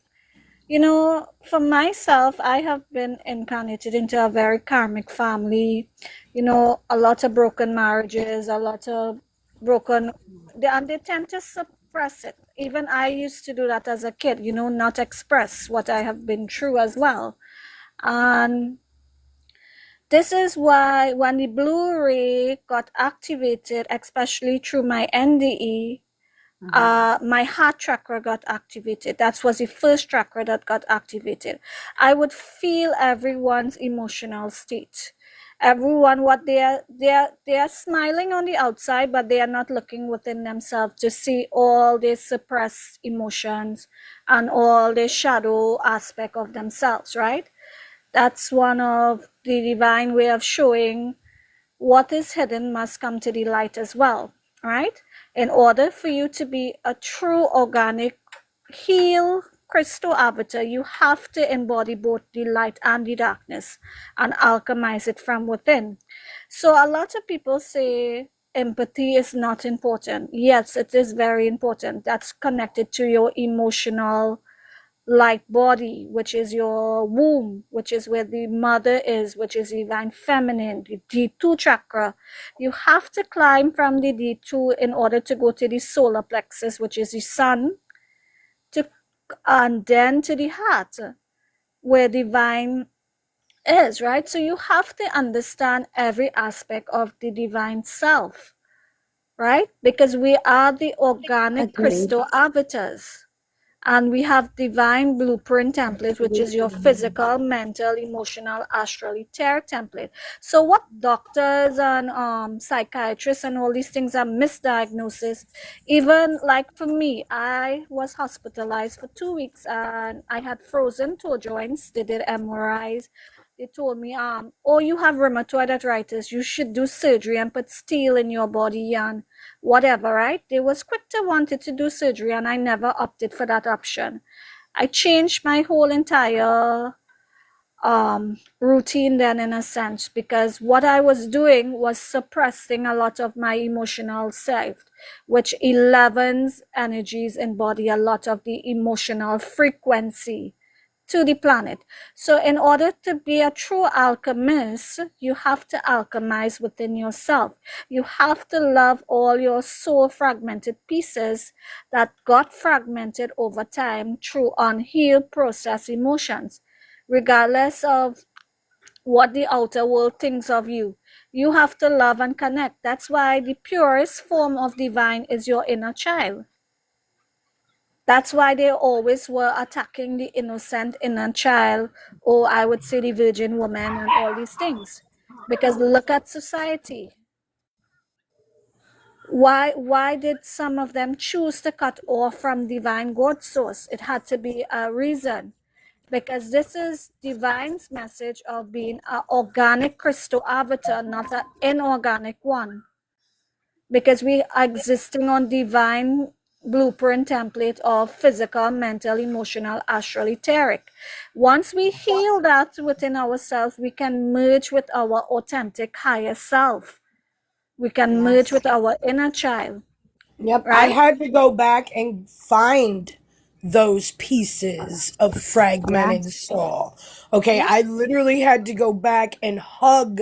you know, for myself, I have been incarnated into a very karmic family, you know, a lot of broken marriages, a lot of broken, and they tend to suppress it. Even I used to do that as a kid, you know, not express what I have been through as well. And this is why when the Blu-ray got activated, especially through my NDE, my heart chakra got activated. That was the first chakra that got activated. I would feel everyone's emotional state. Everyone, what they are smiling on the outside, but they are not looking within themselves to see all their suppressed emotions and all the shadow aspect of themselves, right? That's one of the divine way of showing what is hidden must come to the light as well, right? In order for you to be a true organic heal crystal avatar, you have to embody both the light and the darkness and alchemize it from within. So a lot of people say empathy is not important. Yes, it is very important. That's connected to your emotional light body, which is your womb, which is where the mother is, which is divine feminine, the D2 chakra. You have to climb from the D2 in order to go to the solar plexus, which is the sun, and then to the heart, where divine is, right? So you have to understand every aspect of the divine self, right? Because we are the organic Agreed. crystal avatars. And we have divine blueprint template, which is your physical, mental, emotional, astral, ether template. So what doctors and psychiatrists and all these things are misdiagnosis. Even like for me, I was hospitalized for 2 weeks and I had frozen toe joints. They did MRIs. They told me, oh, you have rheumatoid arthritis. You should do surgery and put steel in your body and whatever, right? They was quick to wanted to do surgery and I never opted for that option. I changed my whole entire routine then in a sense, because what I was doing was suppressing a lot of my emotional self, which 11's energies embody a lot of the emotional frequency to the planet. So in order to be a true alchemist, you have to alchemize within yourself. You have to love all your soul fragmented pieces that got fragmented over time through unhealed processed emotions, regardless of what the outer world thinks of you. You have to love and connect. That's why the purest form of divine is your inner child. That's why they always were attacking the innocent inner child, or I would say the virgin woman and all these things. Because look at society. Why did some of them choose to cut off from divine God source? It had to be a reason. because this is divine's message of being an organic crystal avatar, not an inorganic one. Because we are existing on divine blueprint template of physical, mental, emotional, astral, etheric. Once we heal that within ourselves, we can merge with our authentic higher self. We can merge with our inner child, Yep, I right? had to go back and find those pieces of fragmented Yes. soul. Okay, Yep. I literally had to go back and hug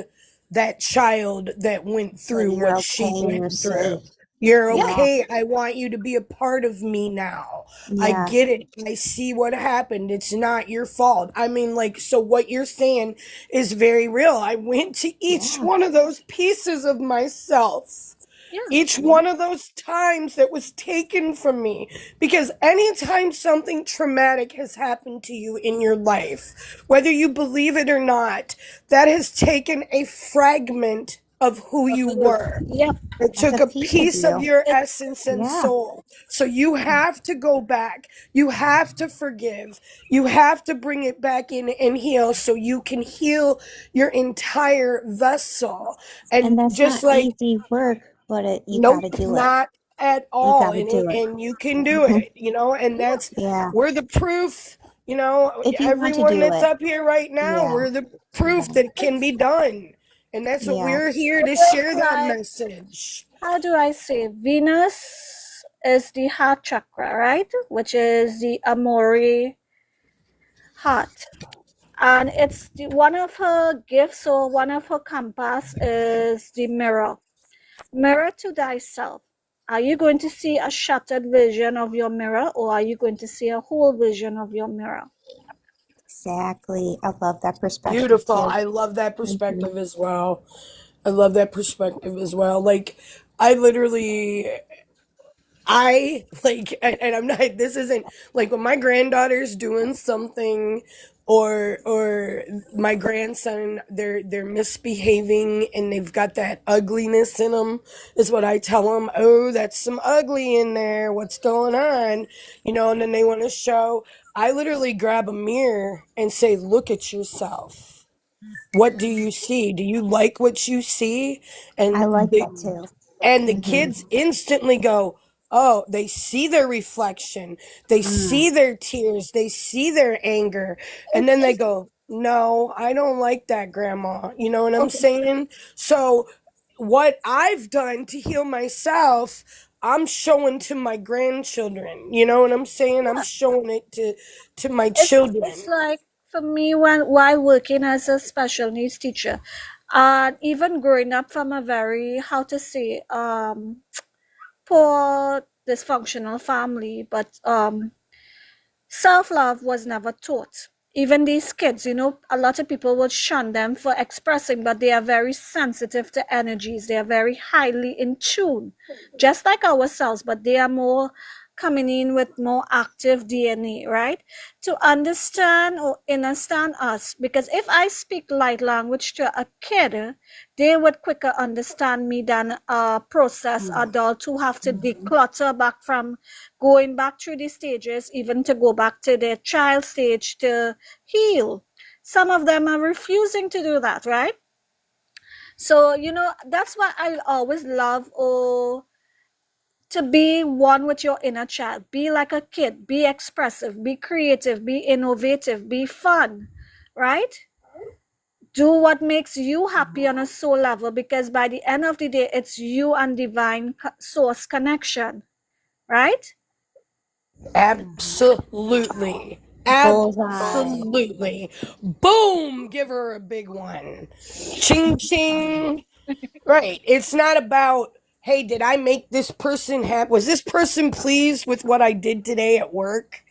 that child that went So through you're what okay she and you're went through. safe. You're Yeah. okay. I want you to be a part of me now. I Yes. get it. I see what happened. It's not your fault. I mean, like, so what you're saying is very real. I went to each Yeah. one of those pieces of myself. Yeah. Each one of those times that was taken from me. Because anytime something traumatic has happened to you in your life, whether you believe it or not, that has taken a fragment of who you were. Yep. It That's took a a piece of piece of you. your essence and Yeah. soul. So you have to go back. You have to forgive. You have to bring it back in and heal so you can heal your entire vessel. And And that's just not like, easy work, but you nope, gotta do it. not at You all. gotta do it. And you can do it, and that's, Yeah. we're the proof, If you want to everyone do that's it. up here right now, Yeah. we're the proof that it can be done. And that's what Yeah. we're here to It's share that like, message. how do I say? Venus is the heart chakra, right? Which is the Amori heart. And it's one of her gifts or one of her compass is the mirror. Mirror to thyself. Are you going to see a shattered version of your mirror, or are you going to see a whole version of your mirror? Exactly. I love that perspective Beautiful. too. I love that Mhm. perspective as well. I love that perspective as well. Like, I literally, I like, and I'm not, this isn't like when my granddaughter's doing something, or my grandson, they're misbehaving and they've got that ugliness in them, is what I tell them. Oh, that's some ugly in there. What's going on? And then they want to show. I literally grab a mirror and say, look at yourself. What do you see? Do you like what you see? I And like that too. the Hmm. kids instantly go, oh, they see their reflection, they Mm. see their tears, they see their anger, and then they go, no, I don't like that, grandma. You know what I'm saying? So what I've done to heal myself, I'm showing to my grandchildren. You know what I'm saying? I'm showing it to my It's children. like for me while working as a special needs teacher, even growing up from a very, how to say, poor dysfunctional family, but self-love was never taught. Even these kids, a lot of people would shun them for expressing, but they are very sensitive to energies. They are very highly in tune, just like ourselves, but they are more coming in with more active DNA, right? To understand or understand us. Because if I speak light language to a kid, they would quicker understand me than a process adult who have to declutter back from going back through the stages, even to go back to their child stage to heal. Some of them are refusing to do that, right? So, that's why I always love to be one with your inner child. Be like a kid, be expressive, be creative, be innovative, be fun, right? Do what makes you happy on a soul level, because by the end of the day, it's you and divine source connection, right? Absolutely. Bullseye. Absolutely. Boom! Give her a big one. Ching ching. Right. It's not about, hey, did I make this person happy? Was this person pleased with what I did today at work?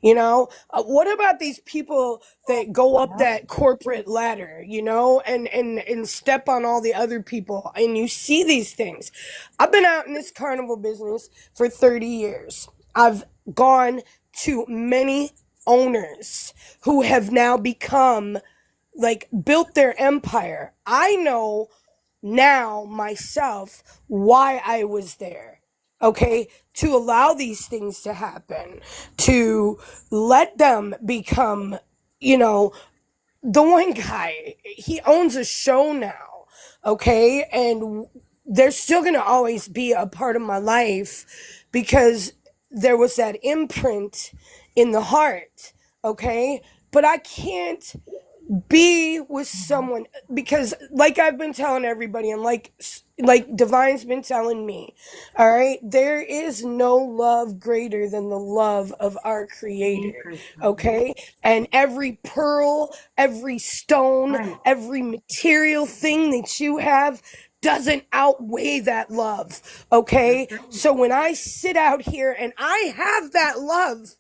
What about these people that go up that corporate ladder, and step on all the other people, and you see these things. I've been out in this carnival business for 30 years. I've gone to many owners who have now become, like, built their empire. I know now myself why I was there. Okay, to allow these things to happen, to let them become you know, the one guy, he owns a show now, okay? And there's still going to always be a part of my life because there was that imprint in the heart, okay? But I can't be with someone because like I've been telling everybody and like Divine's been telling me, all right, there is no love greater than the love of our creator, okay? And every pearl, every stone, Right. every material thing that you have doesn't outweigh that love, okay? So when I sit out here and I have that love,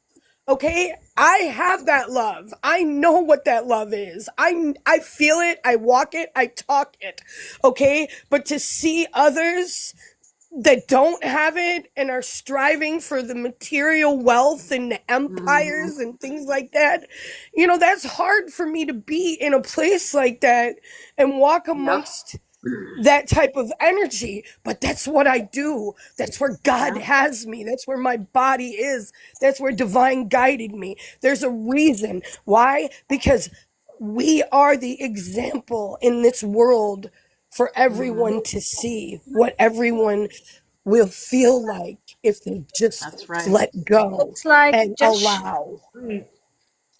okay, I have that love. I know what that love is. I feel it, I walk it, I talk it. Okay? But to see others that don't have it and are striving for the material wealth and the empires and things like that, you know, that's hard for me to be in a place like that and walk amongst that type of energy. But that's what I do. That's where God has me. That's where my body is. That's where Divine guided me. There's a reason why, because we are the example in this world for everyone to see what everyone will feel like if they just That's right. let go It's like and just allow.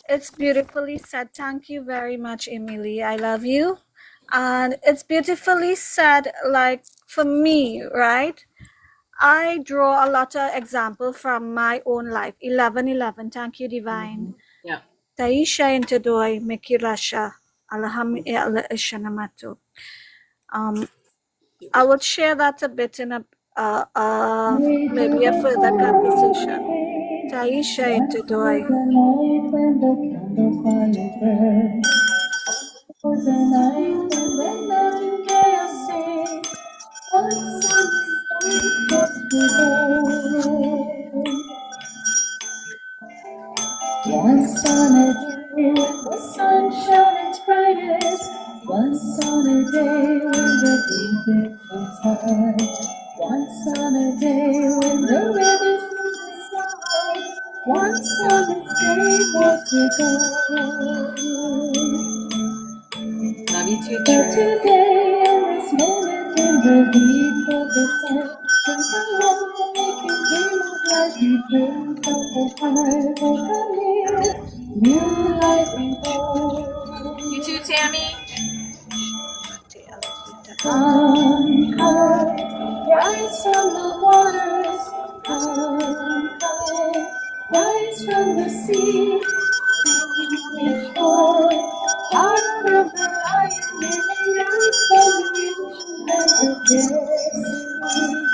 it's beautifully said. Thank you very much, Emily. I love you. And it's beautifully said, like for me, right? I draw a lot of example from my own life. 11:11. Thank you, Divine. Yeah. Taisha Intadoy Mekirasha Alahami Ishanamato. I would share that a bit in a maybe a further conversation. Taisha Intadoy. The night when the candle fire burns. Was a night when the nightingale sings. Once on the street was begun. Once on a day when the sun shone its brightest. Once on a day when the breeze was high. Once on a day when the rivers through the sky. Once on this day was begun. Love you too, But True. today, in this moment, in the deep of the sun, comes along, making dream of life, we dream of the high, oh come here, new life reborn. You too, Tammy. Come, come, rise from the waters, come, come, rise from the sea, reach for our river, I am living out from you as a destiny.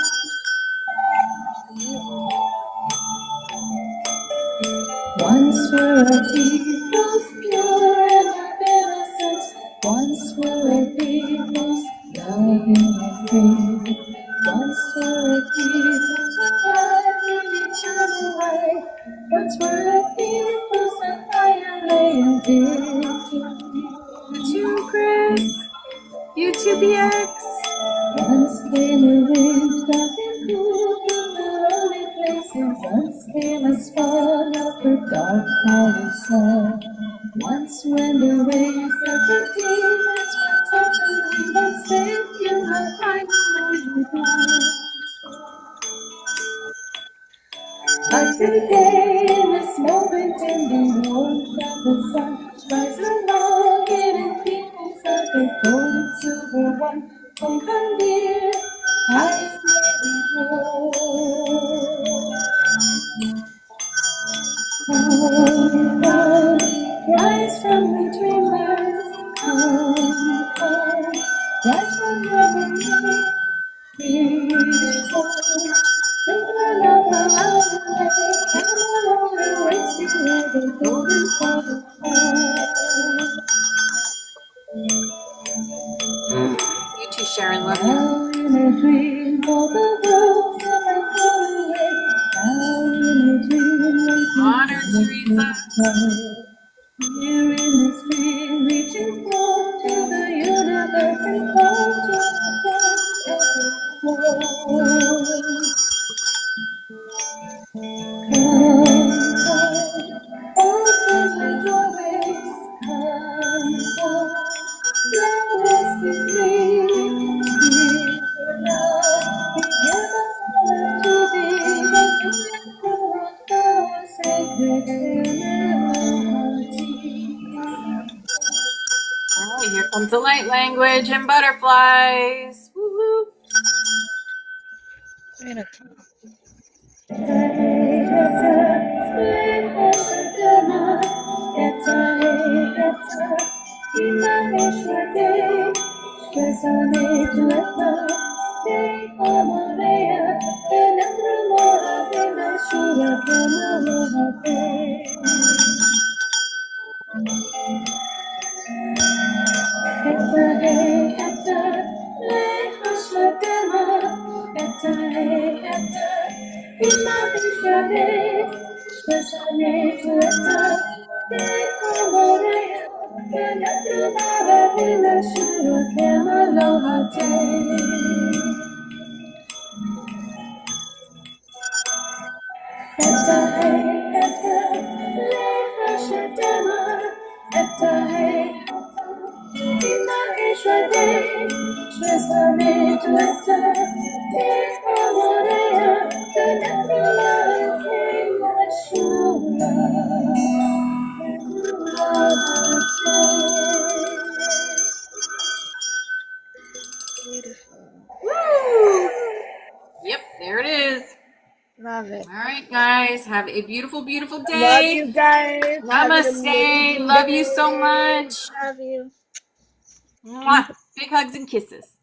Once were a people's pure and of innocence. Once were a people's loving and free. Once were a people's in each other way. Once were a people's that higher lay and victory. To Chris, you to BX. Once came a wind dark and cool from the lonely places. Once came a spot of the dark hollow sun. Once when the waves of the demons were tumbling, but saved you, I know you gone. But today, in this moment, in the warmth of the sun, rise along, hidden peoples of the gold and silver one. Oh, come near, I really know. Come, come, rise from the dreamers. Come, come, rise from your memory. Reach for another highway. Come along and race you where the golden father You too, Sharon. Love you. now in a dream, all the world's never gone away. Now in a dream, Honor, Teresa. here in this dream, reaching forth to the universe and fall to the world. Come, come, open the doorways, light language and butterflies. Woo-hoo. Beautiful. Beautiful. Woo! Yep, there it is. Love it. All right, guys. Have a beautiful, beautiful Love day. you guys. Have an Namaste. amazing Love you so day. much. Love you. Mwah. Big hugs and kisses.